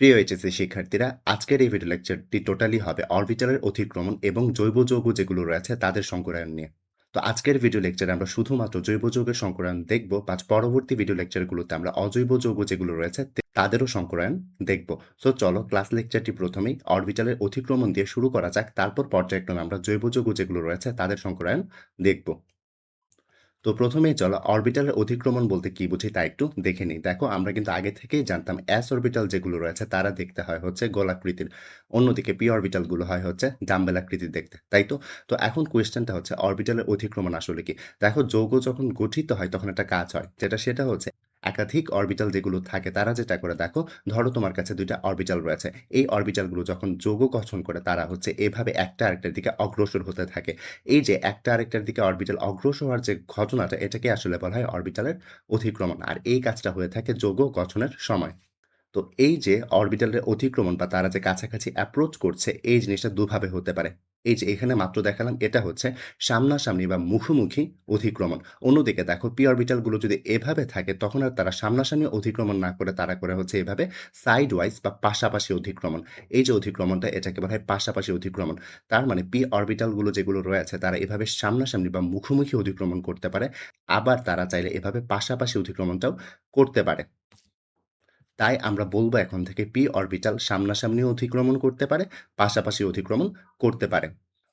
প্রিয় এইচএসসি শিক্ষার্থীরা, আজকের এই ভিডিও লেকচারটি টোটালি হবে অরবিটালের অতিক্রমণ এবং জৈব যৌগ যেগুলো রয়েছে তাদের সংকরায়ন নিয়ে। তো আজকের ভিডিও লেকচারে আমরা শুধুমাত্র জৈব যৌগের সংকরায়ন দেখব, পরবর্তী ভিডিও লেকচারগুলোতে আমরা অজৈব যৌগ যেগুলো রয়েছে তাদেরও সংকরায়ন দেখব। সো চলো ক্লাস লেকচারটি প্রথমেই অরবিটালের অতিক্রমণ দিয়ে শুরু করা যাক, তারপর পর্যায়ক্রমে আমরা জৈব যৌগ যেগুলো রয়েছে তাদের সংকরায়ন দেখব। তো প্রথমেই চলো অরবিটালের অধিক্রমণ বলতে কি বুঝি তা একটু দেখে নিই। দেখো, আমরা কিন্তু আগে থেকেই জানতাম এস অরবিটাল যেগুলো রয়েছে তারা দেখতে হয় হচ্ছে গোলাকৃতির। অন্যদিকে পি অরবিটাল গুলো হয় হচ্ছে ডাম্বেল আকৃতির দেখতে। তাই তো? তো এখন কোয়েশ্চেনটা হচ্ছে অরবিটালের অধিক্রমণ আসলে কি? দেখো, যৌগ যখন গঠিত হয় তখন একটা কাজ হয়। সেটা হচ্ছে একাধিক অরবিটাল যেগুলো থাকে তারা যেটা করে, দেখো, ধরো তোমার কাছে ২ টা অরবিটাল রয়েছে। এই অরবিটালগুলো যখন যৌগ গঠন করে তারা হচ্ছে এভাবে একটা আরেকটার দিকে অগ্রসর হতে থাকে। এই যে একটা আরেকটার দিকে অরবিটাল অগ্রসর হওয়ার যে ঘটনাটা, এটাকে আসলে বলা হয় অরবিটালের অধিক্রমণ। আর এই কাজটা হয়ে থাকে যৌগ গঠনের সময়। তো এই যে অরবিটালের অতিক্রমণ বা তারা যে কাছাকাছি অ্যাপ্রোচ করছে, এই জিনিসটা দুভাবে হতে পারে। এই যে এখানে মাত্র দেখালাম, এটা হচ্ছে সামনাসামনি বা মুখোমুখি অধিক্রমণ। অন্যদিকে দেখো, পি অরবিটালগুলো যদি এভাবে থাকে তখন আর তারা সামনাসামনি অধিক্রমণ না করে তারা করে হচ্ছে এভাবে সাইড ওয়াইজ বা পাশাপাশি অধিক্রমণ। এই যে অধিক্রমণটা, এটাকে বলা হয় পাশাপাশি অধিক্রমণ। তার মানে পি অরবিটালগুলো যেগুলো রয়েছে তারা এভাবে সামনাসামনি বা মুখোমুখি অধিক্রমণ করতে পারে। আবার তারা চাইলে এভাবে পাশাপাশি অধিক্রমণটাও করতে পারে। তাই আমরা বলব এখন থেকে পি অরবিটাল সামনাসামনিও অতিক্রমণ করতে পারে, পাশাপাশি অতিক্রমণ করতে পারে।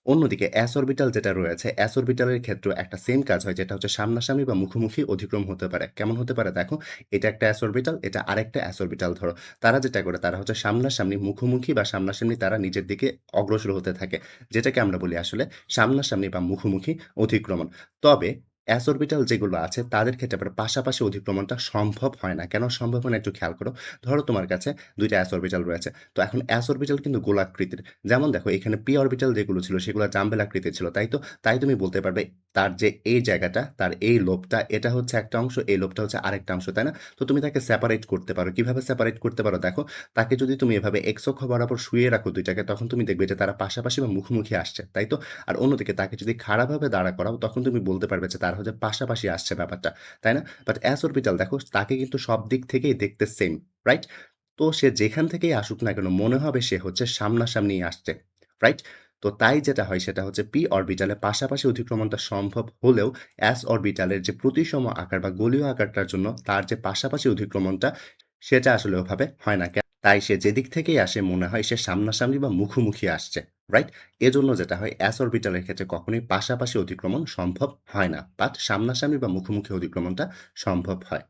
অন্যদিকে এস অরবিটাল যেটা রয়েছে, এস অরবিটালের ক্ষেত্রেও একটা সেম কাজ হয়, যেটা হচ্ছে সামনাসামনি বা মুখোমুখি অতিক্রম হতে পারে। কেমন হতে পারে দেখো, এটা একটা এস অরবিটাল, এটা আরেকটা এস অরবিটাল ধরো। তারা যেটা করে তারা হচ্ছে সামনাসামনি মুখোমুখি বা সামনাসামনি তারা নিজের দিকে অগ্রসর হতে থাকে। যেটাকে আমরা বলি আসলে সামনাসামনি বা মুখোমুখি অতিক্রমণ। তবে এস অরবিটাল যেগুলো আছে তাদের ক্ষেত্রে আবার পাশাপাশি অতিক্রমণটা সম্ভব হয় না। কেন সম্ভব হয় না একটু খেয়াল করো। ধরো তোমার কাছে ২ টা এস অরবিটাল রয়েছে। তো এখন এস অরবিটাল কিন্তু গোলাকৃতির। যেমন দেখো, এখানে পি অরবিটাল যেগুলো ছিল সেগুলো ডাম্বেল আকৃতির ছিল। তাই তো? তাই তুমি বলতে পারবে তার যে এই জায়গাটা, তার এই লোবটা, এটা হচ্ছে একটা অংশ, এই লোবটা হচ্ছে আরেকটা অংশ, তাই না? তো তুমি তাকে সেপারেট করতে পারো। কিভাবে সেপারেট করতে পারো দেখো, তাকে যদি তুমি এভাবে এক্স অক্ষ বরাবর শুইয়ে রাখো ২ টাকে, তখন তুমি দেখবে যে তারা পাশাপাশি বা মুখোমুখি আসছে। তাই তো? আর অন্যদিকে তাকে যদি খাড়াভাবে দাঁড়া করাও, তখন তুমি বলতে পারবে যে তারা হচ্ছে পাশাপাশি আসছে ব্যাপারটা। তাই না? বাট এস অরবিটাল দেখো, তাকে কিন্তু সব দিক থেকেই দেখতে সেম, রাইট? তো সে যেখান থেকেই আসুক না কেন মনে হবে সে হচ্ছে সামনাসামনিই আসছে। রাইট? তো তাই যেটা হয় সেটা হচ্ছে পি অরবিটালে পাশাপাশি অতিক্রমণটা সম্ভব হলেও এস অরবিটালের যে প্রতিসম আকার বা গোলীয় আকারটার জন্য তার যে পাশাপাশি অতিক্রমণটা সেটা আসলে ওভাবে হয় না। তাই সে যেদিক থেকেই আসে মনে হয় সে সামনাসামনি বা মুখোমুখি আসছে। রাইট? এজন্য যেটা হয়, এস অরবিটালের ক্ষেত্রে কখনোই পাশাপাশি অতিক্রমণ সম্ভব হয় না। বাট সামনাসামনি বা মুখোমুখি অতিক্রমণটা সম্ভব হয়।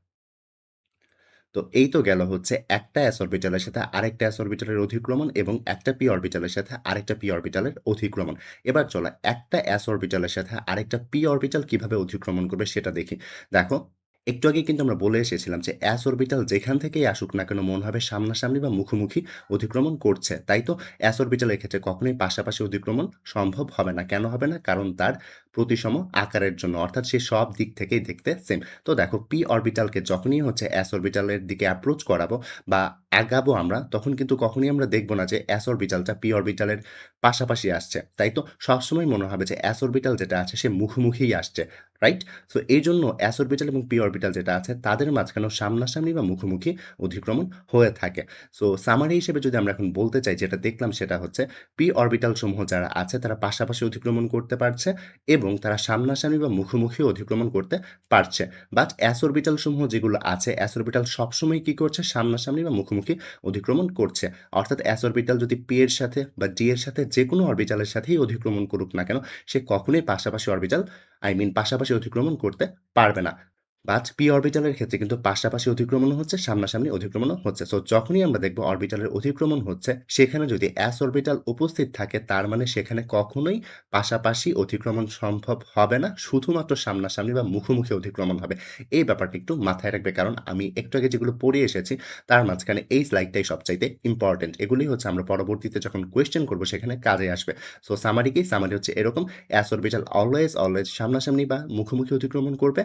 তো এই তো গেল হচ্ছে একটা এস অরবিটালের সাথে আরেকটা এস অরবিটালের অধিক্রমণ এবং একটা পি অরবিটালের সাথে আরেকটা পি অরবিটালের অধিক্রমণ। এবার চলো একটা এস অরবিটালের সাথে আরেকটা পি অরবিটাল কিভাবে অধিক্রমণ করবে সেটা দেখি। দেখো, একটু আগে কিন্তু আমরা বলে এসেছিলাম যে এস অরবিটাল যেখান থেকেই আসুক না কেন মনে হবে সামনাসামনি বা মুখোমুখি অধিক্রমণ করছে। তাই তো? এস অরবিটালের ক্ষেত্রে কখনোই পাশাপাশি অধিক্রমণ সম্ভব হবে না। কেন হবে না? কারণ তার প্রতিসম আকারের জন্য, অর্থাৎ সে সব দিক থেকেই দেখতে সেম। তো দেখো, পি অরবিটালকে যখনই হচ্ছে এস অরবিটালের দিকে অ্যাপ্রোচ করাবো বা আগাবো আমরা, তখন কিন্তু কখনোই আমরা দেখব না যে এস অরবিটালটা পি অরবিটালের পাশাপাশি আসছে। তাই তো? সবসময় মনে হবে যে এস অরবিটাল যেটা আছে সে মুখোমুখিই আসছে। রাইট? সো এইজন্য এস অরবিটাল এবং পি অরবিটাল যেটা আছে তাদের মাঝখানেও সামনাসামনি বা মুখোমুখি অধিক্রমণ হয়ে থাকে। সো সামারি হিসেবে যদি আমরা এখন বলতে চাই, যেটা দেখলাম সেটা হচ্ছে পি অরবিটাল সমূহ যারা আছে তারা পাশাপাশি অতিক্রমণ করতে পারছে এবং তারা সামনাসামনি বা মুখোমুখি অধিক্রমণ করতে পারছে। বাট এস অরবিটাল সমূহ যেগুলো আছে, এস অরবিটাল সবসময় কি করছে? সামনাসামনি বা মুখোমুখি অধিক্রমণ করছে। অর্থাৎ এস অরবিটাল যদি পি এর সাথে বা ডি এর সাথে যেকোনো অরবিটালের সাথেই অধিক্রমণ করুক না কেন, সে কখনোই পাশাপাশি অরবিটাল পাশাপাশি অতিক্রমণ করতে পারবে না। বাট পি অরবিটালের ক্ষেত্রে কিন্তু পাশাপাশি অতিক্রমণও হচ্ছে, সামনাসামনি অতিক্রমণও হচ্ছে। সো যখনই আমরা দেখব অরবিটালের অতিক্রমণ হচ্ছে, সেখানে যদি এস অরবিটাল উপস্থিত থাকে তার মানে সেখানে কখনোই পাশাপাশি অতিক্রমণ সম্ভব হবে না। শুধুমাত্র সামনাসামনি বা মুখোমুখি অতিক্রমণ হবে। এই ব্যাপারটা একটু মাথায় রাখবে, কারণ আমি একটু আগে যেগুলো পড়ে এসেছি তার মাঝখানে এই স্লাইডটাই সবচাইতে ইম্পোর্টেন্ট। এগুলোই হচ্ছে আমরা পরবর্তীতে যখন কোয়েশ্চেন করব সেখানে কাজে আসবে। সো সামারি কি? সামারি হচ্ছে এরকম, এস অরবিটাল অলওয়েজ সামনাসামনি বা মুখোমুখি অতিক্রমণ করবে।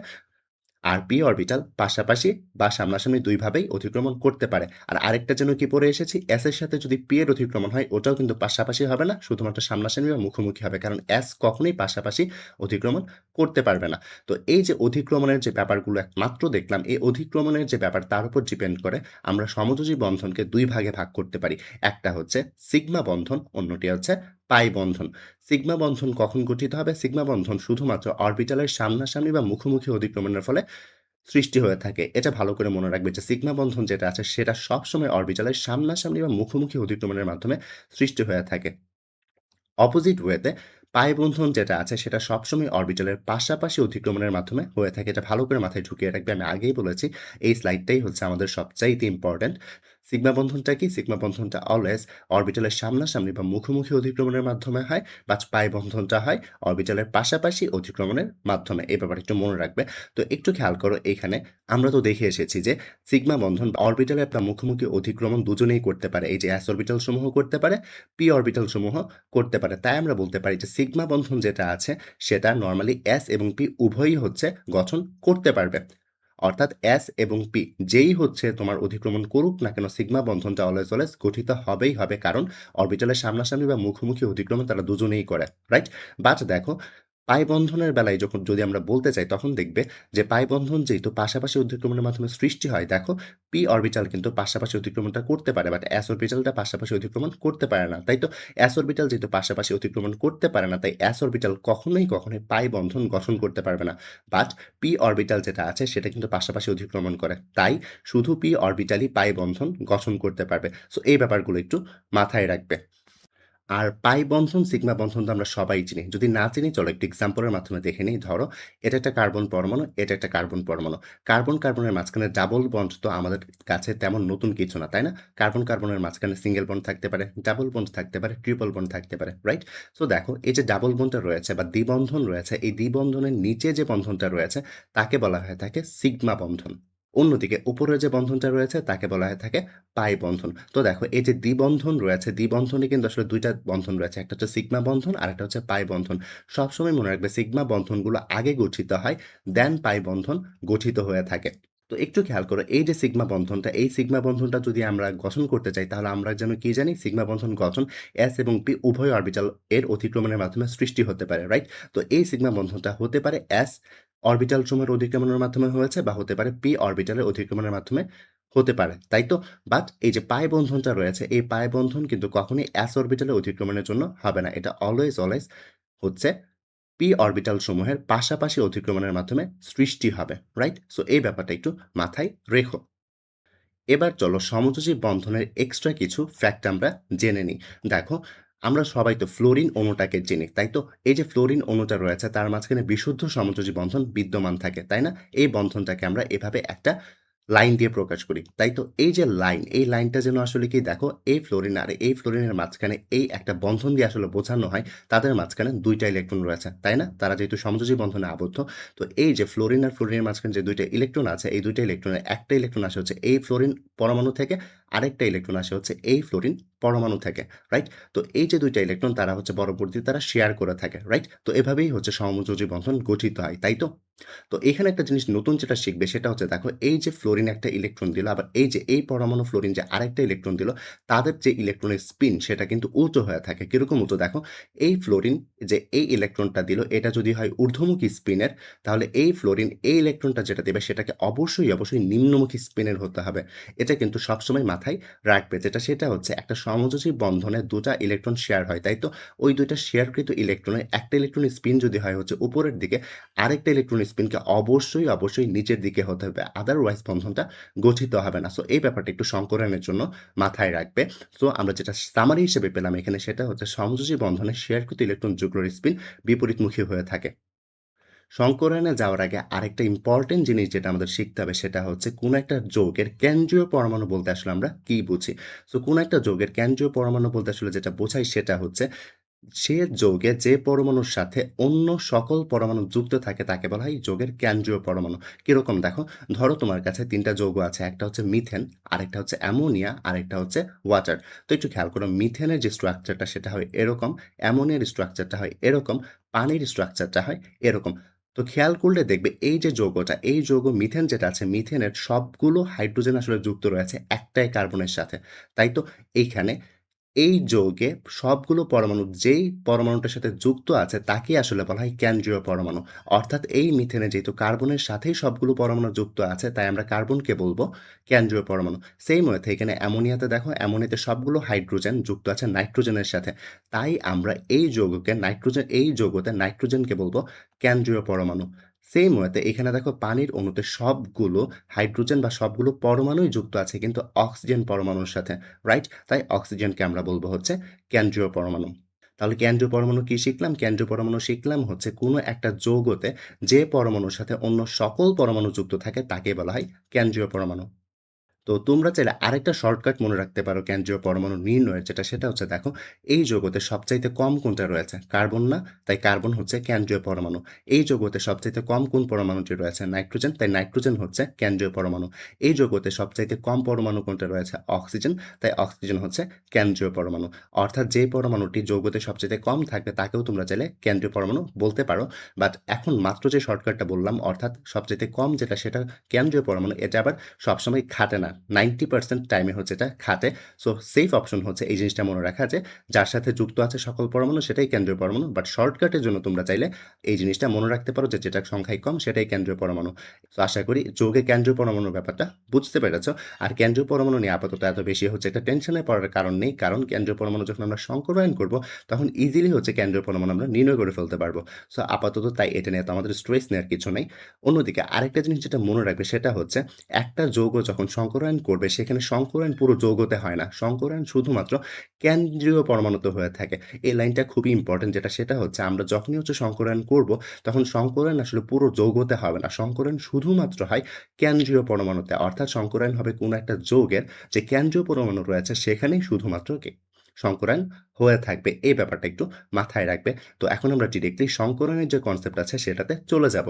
আর p অরবিটাল পাশাপাশি বা সামনাসামনি ২ ভাবেই অতিক্রমণ করতে পারে। আর আরেকটা যেন কি পড়ে এসেছি, s এর সাথে যদি p এর অতিক্রমণ হয় ওটাও কিন্তু পাশাপাশি হবে না, শুধুমাত্র সামনাসামনি বা মুখোমুখি হবে। কারণ s কখনোই পাশাপাশি অতিক্রমণ করতে পারবে না। তো এই যে অধিক্রমণের যে ব্যাপারগুলো মাত্র দেখলাম, এই অধিক্রমণের যে ব্যাপার তার উপর ডিপেন্ড করে আমরা সমযোজী বন্ধনকে ২ ভাগে ভাগ করতে পারি। একটা হচ্ছে সিগমা বন্ধন, অন্যটি হচ্ছে পাই বন্ধন। সিগমা বন্ধন কখন গঠিত হবে? সিগমা বন্ধন শুধুমাত্র অরবিটালের সামনাসামনি বা মুখোমুখি অতিক্রমণের ফলে সৃষ্টি হয়ে থাকে। এটা ভালো করে মনে রাখবে যে সিগমা বন্ধন যেটা আছে সেটা সবসময় অরবিটালের সামনাসামনি বা মুখোমুখি অতিক্রমণের মাধ্যমে সৃষ্টি হয়ে থাকে। অপোজিট ওয়েতে পাই বন্ধন যেটা আছে সেটা সবসময় অরবিটালের পাশাপাশি অতিক্রমণের মাধ্যমে হয়ে থাকে। এটা ভালো করে মাথায় ঢুকিয়ে রাখবে। আমি আগেই বলেছি এই স্লাইডটাই হচ্ছে আমাদের সবচাইতে ইম্পোর্টেন্ট। সিগমা বন্ধনটা কি? সিগমা বন্ধনটা অলওয়েজ অরবিটালের সামনাসামনি বা মুখোমুখি অতিক্রমণের মাধ্যমে হয়, বা পাই বন্ধনটা হয় অরবিটালের পাশাপাশি অতিক্রমণের মাধ্যমে। এই ব্যাপারটা একটু মনে রাখবে। তো একটু খেয়াল করো এখানে আমরা তো দেখে এসেছি যে সিগমা বন্ধন অরবিটালের বা মুখোমুখি অতিক্রমণ দুজনেই করতে পারে। এই যে s অরবিটাল সমূহ করতে পারে, p অরবিটাল সমূহ করতে পারে। তাই আমরা বলতে পারি যে সিগমা বন্ধন যেটা আছে সেটা নরমালি s এবং p উভয়ই হচ্ছে গঠন করতে পারবে। অর্থাৎ s এবং p যেই হচ্ছে তোমার অধিক্রমণ করুক না কেন সিগমা বন্ধনটা অলওয়েজ গঠিত হবেই হবে। কারণ অরবিটালের সামনাসামনি বা মুখোমুখি অতিক্রমণ তারা দুজনেই করে। রাইট? বাট দেখো পাই বন্ধনের বেলায় যদি আমরা বলতে চাই তখন দেখবে যে পাই বন্ধন যেহেতু পাশাপাশি অধিক্রমণের মাধ্যমে সৃষ্টি হয়, দেখো p অরবিটাল কিন্তু পাশাপাশি অতিক্রমণটা করতে পারে, বাট s অরবিটালটা পাশাপাশি অতিক্রমণ করতে পারে না। তাই তো s অরবিটাল যেহেতু পাশাপাশি অতিক্রমণ করতে পারে না, তাই s অরবিটাল কখনোই পাই বন্ধন গঠন করতে পারবে না। বাট p অরবিটাল যেটা আছে সেটা কিন্তু পাশাপাশি অতিক্রমণ করে। তাই শুধু p অরবিটালই পাই বন্ধন গঠন করতে পারবে। সো এই ব্যাপারগুলো একটু মাথায় রাখবে। আর পাই বন্ধন, সিগমা বন্ধন তো আমরা সবাই চিনি। যদি না চিনি চলো একটু এক্সাম্পলের মাধ্যমে দেখে নিই। ধরো এটা একটা কার্বন পরমাণু, এটা একটা কার্বন পরমাণু। কার্বনের মাঝখানে ডাবল বন্ড তো আমাদের কাছে তেমন নতুন কিছু না, তাই না? কার্বনের মাঝখানে সিঙ্গেল বন্ড থাকতে পারে, ডাবল বন্ড থাকতে পারে, ট্রিপল বন্ড থাকতে পারে, রাইট? সো দেখো এই যে ডাবল বন্ডটা রয়েছে বা দ্বিবন্ধন রয়েছে, এই দ্বিবন্ধনের নিচে যে বন্ধনটা রয়েছে তাকে বলা হয়ে থাকে সিগমা বন্ধন। অন্যদিকে উপরে যে বন্ধনটা রয়েছে তাকে বলা হয়ে থাকে পাই বন্ধন। তো দেখো এই যে দ্বিবন্ধন রয়েছে, দ্বিবন্ধনে কিন্তু আসলে ২ টা বন্ধন রয়েছে। একটা হচ্ছে সিগমা বন্ধন, আরেকটা হচ্ছে পাই বন্ধন। সবসময় মনে রাখবে সিগমা বন্ধনগুলো আগে গঠিত হয়, দেন পাই বন্ধন গঠিত হয়ে থাকে। তো একটু খেয়াল করো এই যে সিগমা বন্ধনটা, এই সিগমা বন্ধনটা যদি আমরা গঠন করতে চাই তাহলে আমরা যেন কি জানি? সিগমা বন্ধন গঠন s এবং p উভয় অরবিটাল এর অতিক্রমণের মাধ্যমে সৃষ্টি হতে পারে, রাইট? তো এই সিগমা বন্ধনটা হতে পারে s অরবিটাল সমূহের অধিক্রমণের মাধ্যমে হয়েছে, বা হতে পারে p অরবিটালের অধিক্রমণের মাধ্যমে হতে পারে, তাই তো? বাট এই যে পাই বন্ধনটা রয়েছে, এই পাই বন্ধন কিন্তু কখনোই s অরবিটালে অতিক্রমণের জন্য হবে না। এটা অলওয়েজ হচ্ছে p অরবিটাল সমূহের পাশাপাশি অতিক্রমণের মাধ্যমে সৃষ্টি হবে, রাইট? সো এই ব্যাপারটা একটু মাথায় রেখো। এবার চলো সমযোজী বন্ধনের এক্সট্রা কিছু ফ্যাক্ট আমরা জেনে নিই। দেখো আমরা সবাই তো ফ্লোরিন অণুটাকে চিনি, তাই তো? এই যে ফ্লোরিন অণুটা রয়েছে তার মাঝখানে বিশুদ্ধ সমযোজী বন্ধন বিদ্যমান থাকে, তাই না? এই বন্ধনটাকে আমরা এভাবে একটা লাইন দিয়ে প্রকাশ করি, তাই তো? এই যে লাইন, এই লাইনটা যেন আসলে কি দেখো এই ফ্লোরিন আর এই ফ্লোরিনের মাঝখানে এই একটা বন্ধন দিয়ে আসলে বোঝানো হয় তাদের মাঝখানে ২ টা ইলেকট্রন রয়েছে, তাই না? তারা যেহেতু সমযোজী বন্ধনে আবদ্ধ, তো এই যে ফ্লোরিন আর ফ্লোরিনের মাঝখানে যে ২ টা ইলেকট্রন আছে, এই ২ টা ইলেকট্রনের একটা ইলেকট্রন আসে হচ্ছে এই ফ্লোরিন পরমাণু থেকে, আরেকটা ইলেকট্রন আসে হচ্ছে এই ফ্লোরিন পরমাণু থেকে, রাইট? তো এই যে ২ টা ইলেকট্রন তারা হচ্ছে পরবর্তীতে তারা শেয়ার করে থাকে, রাইট? তো এভাবেই হচ্ছে সমযোজী বন্ধন গঠিত হয়, তাই তো? তো এখানে একটা জিনিস নতুন যেটা শিখবে সেটা হচ্ছে দেখো এই যে ফ্লোরিন একটা ইলেকট্রন দিল, আবার এই যে এই পরমাণু ফ্লোরিন যে আরেকটা ইলেকট্রন দিল, তাদের যে ইলেকট্রনের স্পিন সেটা কিন্তু উল্টো হয়ে থাকে। কিরকম উল্টো? দেখো এই ফ্লোরিন যে এই ইলেকট্রনটা দিল এটা যদি হয় ঊর্ধ্বমুখী স্পিনের, তাহলে এই ফ্লোরিন এই ইলেকট্রনটা যেটা দেবে সেটাকে অবশ্যই নিম্নমুখী স্পিনের হতে হবে। এটা কিন্তু সবসময় মাথায় রাখবে। সেটা হচ্ছে একটা সমযোজী বন্ধনে ২ টা ইলেকট্রন শেয়ার হয়, তাই তো? ওই ২ টা শেয়ারকৃত ইলেকট্রনের একটা ইলেকট্রনের স্পিন যদি হয় হচ্ছে উপরের দিকে, আরেকটা ইলেকট্রন স্পিনকে অবশ্যই নিচের দিকে হতে হবে। আদারওয়াইজ বন্ধনটা গঠিত হবে না। সো এই ব্যাপারটা একটু সংকরণের জন্য মাথায় রাখবে। সো আমরা যেটা সামারি হিসেবে পেলাম এখানে সেটা হচ্ছে সমযোজী বন্ধনে শেয়ারকৃত ইলেকট্রন যুগ্লর স্পিন বিপরীতমুখী হয়ে থাকে। সংকরণে যাওয়ার আগে আরেকটা ইম্পর্টেন্ট জিনিস যেটা আমাদের শিখতে হবে সেটা হচ্ছে কোনো একটা যৌগের কেন্দ্রীয় পরমাণু বলতে আসলে আমরা কি বুঝি? সো কোনো একটা যৌগের কেন্দ্রীয় পরমাণু বলতে আসলে যেটা বোঝাই সেটা হচ্ছে সে যৌগে যে পরমাণুর সাথে অন্য সকল পরমাণু যুক্ত থাকে তাকে বলা হয় যৌগের কেন্দ্রীয় পরমাণু। কিরকম দেখো, ধরো তোমার কাছে ৩ টা যৌগ আছে। একটা হচ্ছে মিথেন, আরেকটা হচ্ছে অ্যামোনিয়া, আরেকটা হচ্ছে ওয়াটার। তো একটু খেয়াল করো মিথেনের যে স্ট্রাকচারটা সেটা হয় এরকম, অ্যামোনিয়ার স্ট্রাকচারটা হয় এরকম, পানির স্ট্রাকচারটা হয় এরকম। তো খেয়াল করলে দেখবে এই যে যৌগটা, এই যৌগ মিথেন যেটা আছে, মিথেনের সবগুলো হাইড্রোজেন আসলে যুক্ত রয়েছে একটাই কার্বনের সাথে। তাই তো এইখানে এই যৌগে সবগুলো পরমাণু যেই পরমাণুটার সাথে যুক্ত আছে তাকেই আসলে বলা হয় কেন্দ্রীয় পরমাণু। অর্থাৎ এই মিথেনে যেহেতু কার্বনের সাথেই সবগুলো পরমাণু যুক্ত আছে তাই আমরা কার্বনকে বলবো কেন্দ্রীয় পরমাণু। সেইম ওয়েতে এখানে অ্যামোনিয়াতে দেখো অ্যামোনিয়াতে সবগুলো হাইড্রোজেন যুক্ত আছে নাইট্রোজেনের সাথে। তাই আমরা এই যৌগকে নাইট্রোজেন এই যৌগতে নাইট্রোজেনকে বলবো কেন্দ্রীয় পরমাণু। সেইম ওয়েতে এখানে দেখো পানির অণুতে সবগুলো হাইড্রোজেন বা সবগুলো পরমাণুই যুক্ত আছে কিন্তু অক্সিজেন পরমাণুর সাথে। রাইট? তাই অক্সিজেনকে আমরা বলব হচ্ছে কেন্দ্রীয় পরমাণু। তাহলে কেন্দ্রীয় পরমাণু কি শিখলাম? কেন্দ্রীয় পরমাণু শিখলাম হচ্ছে কোনো একটা যৌগতে যে পরমাণুর সাথে অন্য সকল পরমাণু যুক্ত থাকে তাকে বলা হয় কেন্দ্রীয় পরমাণু। তো তোমরা চাইলে আরেকটা শর্টকাট মনে রাখতে পারো কেন্দ্রীয় পরমাণু নির্ণয়ের যেটা সেটা হচ্ছে দেখো এই যৌগতে সবচাইতে কম কোনটা রয়েছে? কার্বন না? তাই কার্বন হচ্ছে কেন্দ্রীয় পরমাণু। এই যৌগতে সবচাইতে কম কোন পরমাণুটি রয়েছে? নাইট্রোজেন, তাই নাইট্রোজেন হচ্ছে কেন্দ্রীয় পরমাণু। এই যৌগতে সবচাইতে কম পরমাণু কোনটা রয়েছে? অক্সিজেন, তাই অক্সিজেন হচ্ছে কেন্দ্রীয় পরমাণু। অর্থাৎ যে পরমাণুটি যৌগতে সবচাইতে কম থাকবে তাকেও তোমরা চাইলে কেন্দ্রীয় পরমাণু বলতে পারো। বাট এখন মাত্র যে শর্টকাটটা বললাম অর্থাৎ সবচাইতে কম যেটা সেটা কেন্দ্রীয় পরমাণু, এটা আবার সবসময় খাটে না। 90% টাইমে হচ্ছে এটা খাটে। সো সেফ অপশন হচ্ছে এই জিনিসটা মনে রাখা যে যার সাথে যুক্ত আছে সকল পরমাণু সেটাই কেন্দ্রীয় পরমাণু। বাট শর্টকাটের জন্য তোমরা চাইলে এই জিনিসটা মনে রাখতে পারো যে যেটার সংখ্যায় কম সেটাই কেন্দ্রীয় পরমাণু। তো আশা করি যৌগে কেন্দ্রীয় পরমাণুর ব্যাপারটা বুঝতে পেরেছো। আর কেন্দ্রীয় পরমাণু নিয়ে আপাতত এত বেশি হচ্ছে একটা টেনশনে পড়ার কারণ নেই। কারণ কেন্দ্রীয় পরমাণু যখন আমরা সংকরায়ন করব তখন ইজিলি হচ্ছে কেন্দ্রীয় পরমাণু আমরা নির্ণয় করে ফেলতে পারবো। সো আপাতত তাই এটা নিয়ে তো আমাদের স্ট্রেস নেওয়ার কিছু নেই। অন্যদিকে আরেকটা জিনিস যেটা মনে রাখবে সেটা হচ্ছে একটা যৌগ যখন সংকরায়ন করবে সেখানে সংকরায়ন পুরো যৌগতে হয় না। সংকরায়ন শুধুমাত্র কেন্দ্রীয় পরমাণুতে হয়ে থাকে। এই লাইনটা খুবই ইম্পোর্টেন্ট যেটা সেটা হচ্ছে আমরা যখনই হচ্ছে সংকরায়ন করব তখন সংকরায়ন আসলে পুরো যৌগতে হবে না। সংকরায়ন শুধুমাত্র হয় কেন্দ্রীয় পরমাণুতে। অর্থাৎ সংকরায়ন হবে কোনো একটা যৌগের যে কেন্দ্রীয় পরমাণু রয়েছে সেখানেই শুধুমাত্র সংকরায়ন হয়ে থাকবে। এই ব্যাপারটা একটু মাথায় রাখবে। তো এখন আমরা ডিরেক্টলি সংকরায়নের যে কনসেপ্ট আছে সেটাতে চলে যাব।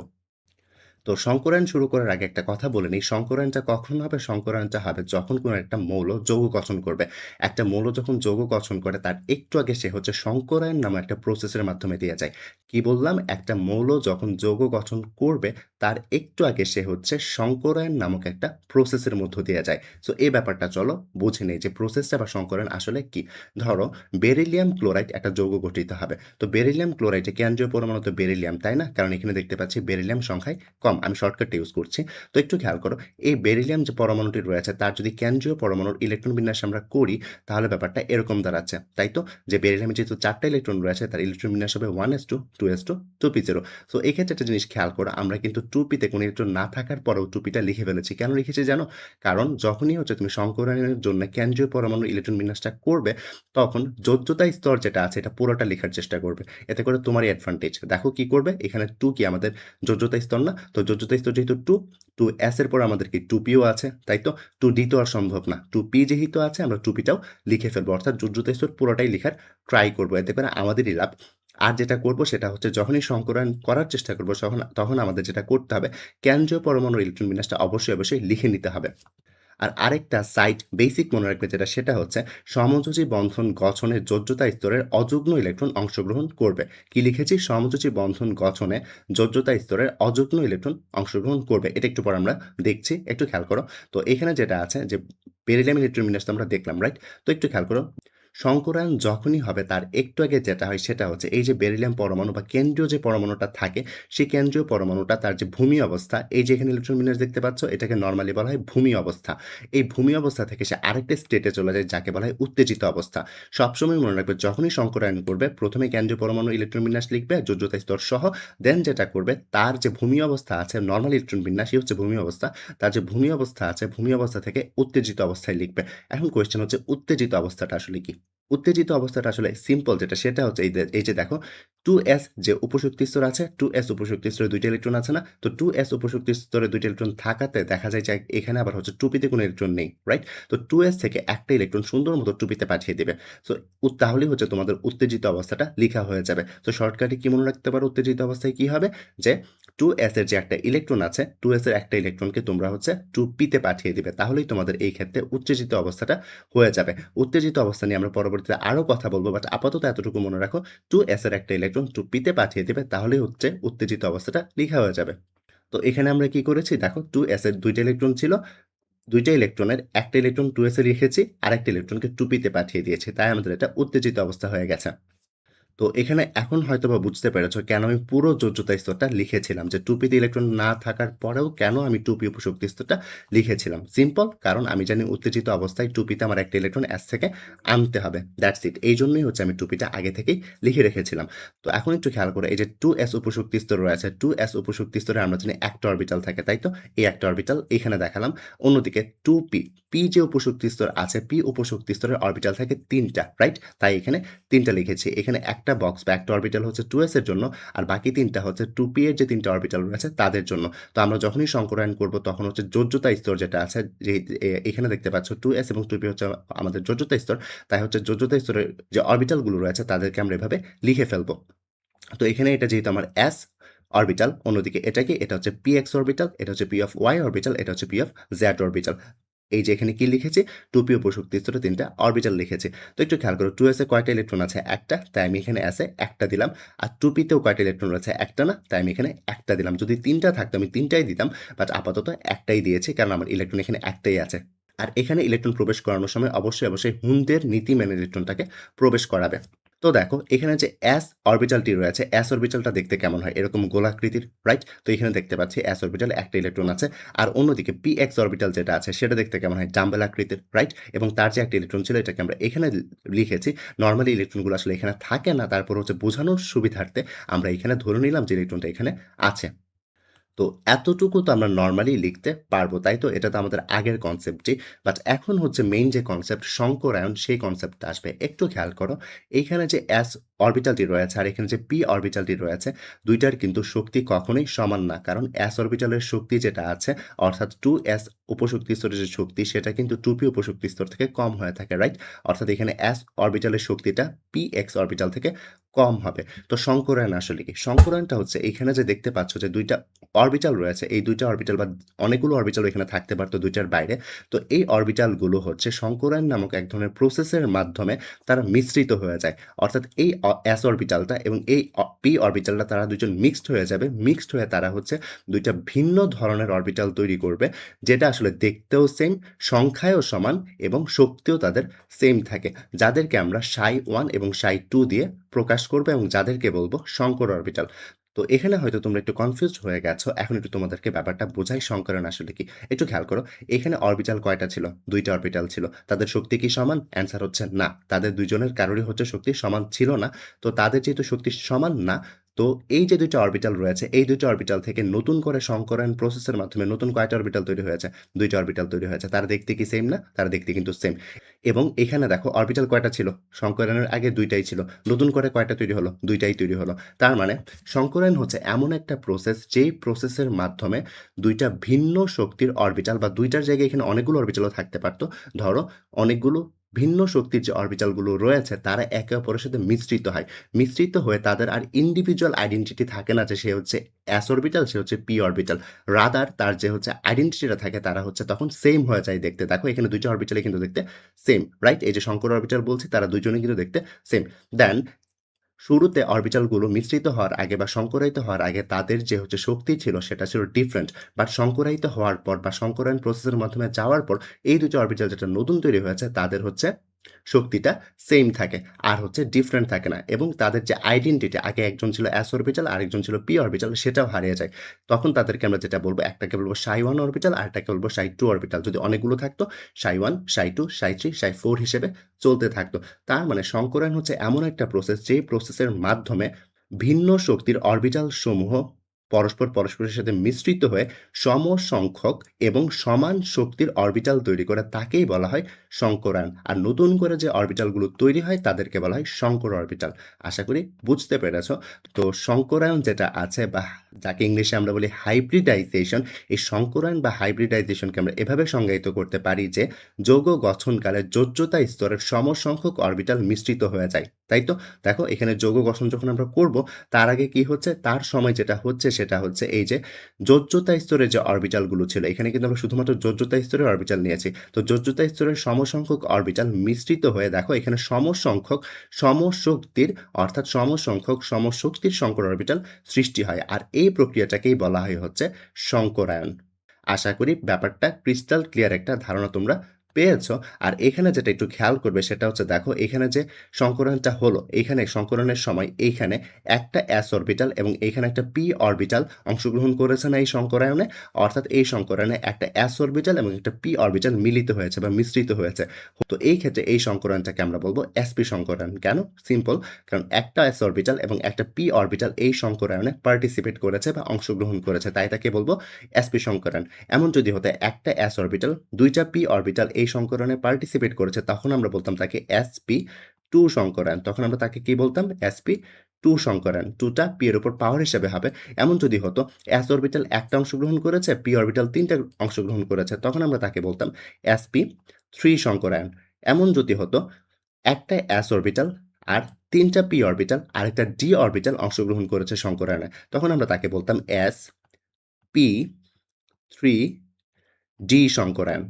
তো সংকরায়ন শুরু করার আগে একটা কথা বলে নিই, সংকরায়নটা কখন হবে? সংকরায়নটা হবে যখন কোনো একটা মৌল যৌগ গঠন করবে। একটা মৌল যখন যৌগ গঠন করে তার একটু আগে সে হচ্ছে সংকরায়ন নামক একটা প্রসেসের মাধ্যমে দিয়ে যায়। কি বললাম? একটা মৌল যখন যৌগ গঠন করবে তার একটু আগে সে হচ্ছে সংকরায়ন নামক একটা প্রসেসের মধ্য দিয়ে যায়। সো এই ব্যাপারটা চলো বুঝে নেই যে প্রসেসটা বা সংকরায়ন আসলে কি? ধরো বেরিলিয়াম ক্লোরাইড একটা যৌগ গঠিত হবে। তো বেরিলিয়াম ক্লোরাইডে কেন্দ্রীয় পরমাণু তো বেরিলিয়াম, তাই না? কারণ এখানে দেখতে পাচ্ছি বেরিলিয়াম সংখ্যায় কম। আমি শর্টকাটটা ইউজ করছি। তো একটু খেয়াল করো, এই বেরিলিয়াম যে পরমাণুটি রয়েছে তার যদি কেন্দ্রীয় পরমাণুর ইলেকট্রন বিন্যাস আমরা করি তাহলে ব্যাপারটা এরকম দাঁড়াচ্ছে। তাই তো? যে বেরিলিয়ামে যেহেতু ৪ টা ইলেকট্রন রয়েছে তার ইলেকট্রন বিন্যাস হবে 1s2, 2s2, 2p0। সো এক্ষেত্রে একটা জিনিস খেয়াল করো, আমরা কিন্তু 2p তে কোনো ইলেকট্রন না থাকার পরেও 2p টা লিখে ফেলেছি। কেন লিখেছি জানো? কারণ যখনই হচ্ছে তুমি সংকরায়নের জন্য কেন্দ্রীয় পরমাণুর ইলেকট্রন বিন্যাসটা করবে তখন যোজ্যতা স্তর যেটা আছে এটা পুরোটা লিখার চেষ্টা করবে। এতে করে তোমারই অ্যাডভান্টেজ। দেখো কি করবে? এখানে 2 কি আমাদের যোজ্যতা স্তর না? তো যোজ্যতা স্তর যেহেতু 2, 2s এর পর আমাদের কি 2p ও আছে, তাই তো? 2d তো আর সম্ভব না। 2p যেহেতু আছে আমরা 2p টাও লিখে ফেলবো। অর্থাৎ যোজ্যতা স্তর পুরোটাই লিখার ট্রাই করব। এতে করে আমাদেরই লাভ। আর যেটা করব সেটা হচ্ছে যখনই সংকরায়ন করার চেষ্টা করব তখন আমাদের যেটা করতে হবে কেন্দ্রীয় পরমাণুর ইলেকট্রন বিন্যাসটা অবশ্যই লিখে নিতে হবে। আর আরেকটা সাইড বেসিক মনে রাখবে যেটা সেটা হচ্ছে সমযোজী বন্ধন গঠনের যোজ্যতা স্তরের অযুগ্ম ইলেকট্রন অংশগ্রহণ করবে। কি লিখেছি? সমযোজী বন্ধন গঠনে যোজ্যতা স্তরের অযুগ্ম ইলেকট্রন অংশগ্রহণ করবে। এটা একটু পরে আমরা দেখছি। একটু খেয়াল করো। তো এখানে যেটা আছে যে বেরিলিয়াম ইলেকট্রন বিন্যাস তো আমরা দেখলাম, রাইট? তো একটু খেয়াল করো। সংকরায়ন যখনই হবে তার একটু আগে যেটা হয় সেটা হচ্ছে এই যে বেরিলিয়াম পরমাণু বা কেন্দ্রীয় যে পরমাণুটা থাকে সেই কেন্দ্রীয় পরমাণুটা তার যে ভূমি অবস্থা, এই যে এখানে ইলেকট্রন বিন্যাস দেখতে পাচ্ছ এটাকে নরমালি বলা হয় ভূমি অবস্থা। এই ভূমি অবস্থা থেকে সে আরেকটা স্টেটে চলে যায় যাকে বলা হয় উত্তেজিত অবস্থা। সবসময় মনে রাখবে যখনই সংকরায়ন করবে প্রথমে কেন্দ্রীয় পরমাণু ইলেকট্রন বিন্যাস লিখবে যোজ্যতা স্তর সহ, দেন যেটা করবে তার যে ভূমি অবস্থা আছে নরমাল ইলেকট্রন বিন্যাসই হচ্ছে ভূমি অবস্থা, তার যে ভূমি অবস্থা আছে ভূমি অবস্থা থেকে উত্তেজিত অবস্থায় লিখবে। এখন কোয়েশ্চেন হচ্ছে উত্তেজিত অবস্থাটা আসলে কি? উত্তেজিত অবস্থাটা আসলে সিম্পল যেটা সেটা হচ্ছে এই যে দেখো 2s যে উপশক্তি স্তর আছে 2s উপশক্তি স্তরে ২ টা ইলেকট্রন আছে না? তো 2s উপশক্তি স্তরে ২ টা ইলেকট্রন থাকাতে দেখা যায় যে এখানে আবার হচ্ছে 2p তে কোনো ইলেকট্রন নেই, রাইট? তো 2s থেকে একটা ইলেকট্রন সুন্দর মতো 2p তে পাঠিয়ে দিবে। সো তাহলেই হচ্ছে তোমাদের উত্তেজিত অবস্থাটা লিখা হয়ে যাবে। তো শর্টকাটে কি মনে রাখতে পারো উত্তেজিত অবস্থায় কি হবে? যে 2s এর যে একটা ইলেকট্রন আছে 2s এর একটা ইলেকট্রনকে তোমরা হচ্ছে 2p তে পাঠিয়ে দিবে। তাহলেই তোমাদের এই ক্ষেত্রে উত্তেজিত অবস্থাটা হয়ে যাবে। উত্তেজিত অবস্থা নিয়ে আমরা পরবর্তীতে আরো কথা বলব। বাট আপাতত এতটুকু মনে রাখো 2s এর একটা ইলেকট্রন 2p তে পাঠিয়ে দিবে তাহলেই হচ্ছে উত্তেজিত অবস্থাটা লিখা হয়ে যাবে। তো এখানে আমরা কি করেছি দেখো 2s এর ২ টা ইলেকট্রন ছিল। ২ টা ইলেকট্রনের ১ টা ইলেকট্রন 2s এ রেখেছি, আরেকটা ইলেকট্রনকে 2p তে পাঠিয়ে দিয়েছি। তাই আমাদের এটা উত্তেজিত অবস্থা হয়ে গেছে। তো এখানে এখন হয়তোবা বুঝতে পেরেছ কেন আমি পুরো যোজ্যতা স্তরটা লিখেছিলাম যে 2p তে ইলেকট্রন না থাকার পরেও কেন আমি 2p উপশক্তি স্তরটা লিখেছিলাম। সিম্পল, কারণ আমি জানি উত্তেজিত অবস্থায় 2p তে আমার একটা ইলেকট্রন s থেকে আনতে হবে। That's it. এইজন্যই হচ্ছে আমি 2p টা আগে থেকেই লিখে রেখেছিলাম। তো এখন একটু খেয়াল করো, এই যে 2s উপশক্তি স্তর রয়েছে, 2s উপশক্তি স্তরে আমরা জানি একটা অরবিটাল থাকে, তাই তো? এই একটা অরবিটাল এখানে দেখালাম। অন্যদিকে 2p, p যে উপশক্তি স্তর আছে, p উপশক্তি স্তরের অরবিটাল থাকে ৩ টা, রাইট? তাই এখানে ৩ টা লিখেছি। এখানে একটা বক্স বা একটা অরবিটাল হচ্ছে 2s এর জন্য, আর বাকি ৩ টা হচ্ছে 2p এর যে ৩ টা অরবিটাল রয়েছে তাদের জন্য। তো আমরা যখনই সংকরায়ন করব তখন হচ্ছে যোজ্যতা স্তর যেটা আছে, যে এখানে দেখতে পাচ্ছ 2s এবং 2p হচ্ছে আমাদের যোজ্যতা স্তর। তাই হচ্ছে যোজ্যতা স্তরের যে অরবিটালগুলো রয়েছে তাদেরকে আমরা এভাবে লিখে ফেলব। তো এখানে এটা যেহেতু আমার s অরবিটাল, অন্যদিকে এটা কি? এটা হচ্ছে px অরবিটাল, এটা হচ্ছে p of y অরবিটাল, এটা হচ্ছে p of z অরবিটাল। এই যে এখানে কি লিখেছি? 2p উপশক্তি স্তরে ৩ টা অরবিটাল লিখেছি। তো একটু খেয়াল করো 2s এ কয়টা ইলেকট্রন আছে? একটা, তাই আমি এখানে s এ একটা দিলাম। আর 2p তেও কয়টা ইলেকট্রন রয়েছে? একটা না? তাই আমি এখানে একটা দিলাম। যদি ৩ টা থাকতো আমি ৩ টাই দিতাম। বাট আপাতত একটাই দিয়েছি কারণ আমার ইলেকট্রন এখানে একটাই আছে। আর এখানে ইলেকট্রন প্রবেশ করানোর সময় অবশ্যই হুন্ডের নীতি মেনে ইলেকট্রনটাকে প্রবেশ করাবে। তো দেখো এখানে যে s অরবিটালটি রয়েছে, s অরবিটালটা দেখতে কেমন হয়? এরকম গোলাকৃতির, রাইট? তো এখানে দেখতে পাচ্ছি s অরবিটালে একটা ইলেকট্রন আছে। আর অন্যদিকে px অরবিটাল যেটা আছে সেটা দেখতে কেমন হয়? ডাম্বেল আকৃতির, রাইট? এবং তার যে একটা ইলেকট্রন ছিল এটাকে আমরা এখানে লিখেছি। নরমালি ইলেকট্রনগুলো আসলে এখানে থাকে না। তারপর হচ্ছে বোঝানোর সুবিধার্থে আমরা এখানে ধরে নিলাম যে ইলেকট্রনটা এখানে আছে। তো এতটুকু তো আমরা নরমালি লিখতে পারবো, তাই তো? এটা তো আমাদের আগের কনসেপ্টই। বাট এখন হচ্ছে মেইন যে কনসেপ্ট সংকরায়ন, সেই কনসেপ্টটা আসবে। একটু খেয়াল করো, এইখানে যে s অরবিটালটি রয়েছে আর এখানে যে p অরবিটালটি রয়েছে, ২ টার কিন্তু শক্তি কখনোই সমান না। কারণ s অরবিটালের শক্তি যেটা আছে, অর্থাৎ 2s উপশক্তি স্তরের যে শক্তি সেটা কিন্তু 2p উপশক্তি স্তর থেকে কম হয়ে থাকে, রাইট? অর্থাৎ এখানে s অরবিটালের শক্তিটা px অরবিটাল থেকে কম হবে। তো সংকরায়ন আসলে কি? সংকরায়নটা হচ্ছে এইখানে যে দেখতে পাচ্ছ যে ২ টা অরবিটাল রয়েছে, এই ২ টা অরবিটাল বা অনেকগুলো অরবিটাল এখানে থাকতে পারত ২ টার বাইরে। তো এই অরবিটালগুলো হচ্ছে সংকরায়ন নামক এক ধরনের প্রসেসের মাধ্যমে তারা মিশ্রিত হয়ে যায়। অর্থাৎ এই s অরবিটালটা এবং এই p অরবিটালটা তারা ২ জন মিক্সড হয়ে যাবে। মিক্সড হয়ে তারা হচ্ছে ২ টা ভিন্ন ধরনের অরবিটাল তৈরি করবে, যেটা আসলে দেখতেও সেম, সংখ্যায়ও সমান এবং শক্তিও তাদের সেম থাকে। যাদেরকে আমরা ψ1 এবং ψ2 দিয়ে প্রকাশ করব এবং যাদেরকে বলব সংকর অরবিটাল। তো এখানে হয়তো তোমরা একটু কনফিউজড হয়ে গেছো। এখন একটু তোমাদেরকে ব্যাপারটা বোঝাই সংকরণ আসলে কি। একটু খেয়াল করো, এখানে অরবিটাল কয়টা ছিল? ২ টা অরবিটাল ছিল। তাদের শক্তি কি সমান? অ্যান্সার হচ্ছে না। তাদের ২ জনের কারোরই হচ্ছে শক্তি সমান ছিল না। তো তাদের যেহেতু শক্তি সমান না, তো এই যে ২ টা অরবিটাল রয়েছে, এই ২ টা অরবিটাল থেকে নতুন করে সংকরায়ন প্রসেসের মাধ্যমে নতুন কয়টা অরবিটাল তৈরি হয়েছে? ২ টা অরবিটাল তৈরি হয়েছে। তারা দেখতে কি সেম না? তারা দেখতে কিন্তু সেম। এবং এখানে দেখো অরবিটাল কয়টা ছিল? সংকরায়নের আগে ২ টাই ছিল। নতুন করে কয়টা তৈরি হলো? ২ টাই তৈরি হলো। তার মানে সংকরায়ন হচ্ছে এমন একটা প্রসেস, যেই প্রসেসের মাধ্যমে ২ টা ভিন্ন শক্তির অরবিটাল বা ২ টার জায়গায় এখানে অনেকগুলো অরবিটালও থাকতে পারত। ধরো অনেকগুলো ভিন্ন শক্তির যে অরবিটালগুলো রয়েছে তারা একে অপরের সাথে মিশ্রিত হয়। মিশ্রিত হয়ে তাদের আর ইন্ডিভিজুয়াল আইডেন্টিটি থাকে না যে সে হচ্ছে s অরবিটাল, সে হচ্ছে p অরবিটাল। রাদার তার যে হচ্ছে আইডেন্টিটিটা থাকে তারা হচ্ছে তখন সেম হয়ে যায় দেখতে। দেখো এখানে ২ টা অরবিটালই কিন্তু দেখতে সেম, রাইট? এই যে সংকর অরবিটাল বলছি তারা ২ জনেই কিন্তু দেখতে সেম। দেন শুরুতে অরবিটালগুলো মিশ্রিত হওয়ার আগে বা সংকরায়িত হওয়ার আগে তাদের যে হচ্ছে শক্তি ছিল সেটা ছিল ডিফারেন্ট। বাট সংকরায়িত হওয়ার পর বা সংকরায়ন প্রসেসের মাধ্যমে যাওয়ার পর এই ২ টা অরবিটাল যেটা নতুন তৈরি হয়েছে তাদের হচ্ছে শক্তিটা সেম থাকে। আর হচ্ছে ডিফারেন্ট থাকে না। এবং তাদের যে আইডেন্টিটি, আগে একজন ছিল s অরবিটাল আরেকজন ছিল p অরবিটাল, সেটাও হারিয়ে যায়। তখন তাদেরকে আমরা যেটা বলব, একটাকে বলব ψ1 অরবিটাল আরেকটাকে বলব ψ2 অরবিটাল। যদি অনেকগুলো থাকতো ψ1, ψ2, ψ3, ψ4 হিসেবে চলতে থাকতো। তার মানে সংকরায়ন হচ্ছে এমন একটা প্রসেস, যেই প্রসেসের মাধ্যমে ভিন্ন শক্তির অরবিটাল সমূহ পরস্পরের সাথে মিশ্রিত হয়ে সমসংখ্যক এবং সমান শক্তির অরবিটাল তৈরি করে, তাকেই বলা হয় সংকরায়ন। আর নতুন করে যে অরবিটালগুলো তৈরি হয় তাদেরকে বলা হয় সংকর অরবিটাল। আশা করি বুঝতে পেরেছ। তো সংকরায়ন যেটা আছে বা যাকে ইংলিশে আমরা বলি হাইব্রিডাইজেশন, এই সংকরায়ন বা হাইব্রিডাইজেশনকে আমরা এভাবে সংজ্ঞায়িত করতে পারি যে যৌগ গঠনকালে যোজ্যতা স্তরের সমসংখ্যক অরবিটাল মিশ্রিত হয়ে যায়। তাই তো? দেখো এখানে যৌগ গঠন যখন আমরা করব, তার আগে কি হচ্ছে? তার সময় যেটা হচ্ছে সেটা হচ্ছে এই যে যোজ্যতা স্তরের যে অরবিটালগুলো ছিল, এখানে কিন্তু আমরা শুধুমাত্র যোজ্যতা স্তরের অরবিটাল নিয়েছি। তো যোজ্যতা স্তরের সমসংখ্যক অরবিটাল মিশ্রিত হয়ে দেখো এখানে সমসংখ্যক সমশক্তির অর্থাৎ সমসংখ্যক সমশক্তির সংকর অরবিটাল সৃষ্টি হয়। আর এই প্রক্রিয়াটাকেই বলা হয় হচ্ছে সংকরায়ন। আশা করি ব্যাপারটা ক্রিস্টাল ক্লিয়ার একটা ধারণা তোমরা পেয়েছো। আর এখানে যেটা একটু খেয়াল করবে সেটা হচ্ছে দেখো এখানে যে সংকরণটা হলো, এইখানে সংকরণের সময় এইখানে একটা s অরবিটাল এবং এইখানে একটা p অরবিটাল অংশগ্রহণ করেছে না এই সংকরায়নে? অর্থাৎ এই সংকরায়নে একটা s অরবিটাল এবং একটা p অরবিটাল মিলিত হয়েছে বা মিশ্রিত হয়েছে। তো এই ক্ষেত্রে এই সংকরায়নটাকে আমরা বলবো sp সংকরায়ন। কেন? সিম্পল, কারণ একটা s অরবিটাল এবং একটা p অরবিটাল এই সংকরায়নে পার্টিসিপেট করেছে বা অংশগ্রহণ করেছে, তাই তাকে বলবো sp সংকরায়ন। এমন যদি হতো একটা s অরবিটাল, ২টা p অরবিটাল এই সংকরণে পার্টিসিপেট করেছে, তখন আমরা বলতাম তাকে sp2 সংকরায়ন। তখন আমরা তাকে কি বলতাম? sp2 সংকরায়ন। 2 টা p এর উপর পাওয়ার হিসেবে হবে। এমন যদি হতো s অরবিটাল একটা অংশগ্রহণ করেছে, p অরবিটাল ৩ টা অংশগ্রহণ করেছে, তখন আমরা তাকে বলতাম sp3 সংকরায়ন। এমন যদি হতো একটা s অরবিটাল আর ৩ টা p অরবিটাল আর একটা d অরবিটাল অংশগ্রহণ করেছে সংকরায়নে, তখন আমরা তাকে বলতাম sp3d সংকরায়ন।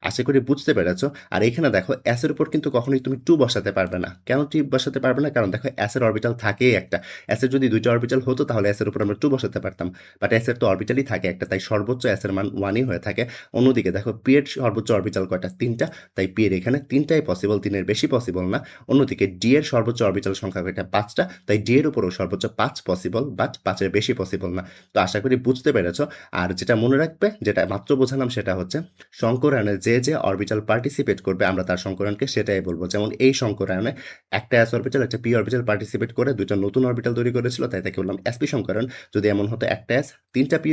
আশা করি বুঝতে পেরেছ। আর এখানে দেখো s এর উপর কিন্তু কখনোই তুমি 2 বসাতে পারবে না। কেন 2 বসাতে পারবে না? কারণ দেখো s এর অরবিটাল থাকেই একটা। s এর যদি ২ টা অরবিটাল হতো তাহলে s এর উপর আমরা 2 বসাতে পারতাম। বাট s এর তো অরবিটালই থাকে একটা, তাই সর্বোচ্চ s এর মান 1 ই হয়ে থাকে। অন্যদিকে দেখো p এর সর্বোচ্চ অরবিটাল কয়টা? ৩ টা। তাই p এর এখানে ৩ টাই পসিবল, 3 এর বেশি পসিবল না। অন্যদিকে d এর সর্বোচ্চ অরবিটাল সংখ্যা কয়টা? ৫ টা। তাই d এর উপরও সর্বোচ্চ ৫ পসিবল, বাট ৫ এর বেশি পসিবল না। তো আশা করি বুঝতে পেরেছ। আর যেটা মনে রাখবে, যেটা মাত্র বোঝালাম সেটা হচ্ছে সংকরায়নে যে অরবিটাল পার্টিসিপেট করবে আমরা তার সংকরায়নকে সেটাই বলব। যেমন এই সংকরায়নে একটা s অরবিটাল, একটা p অরবিটাল পার্টিসিপেট করে ২ টা নতুন অরবিটাল তৈরি করেছিল, তাই তাকে বললাম sp সংকরায়ন। যদি এমন হতো একটা s ৩ টা p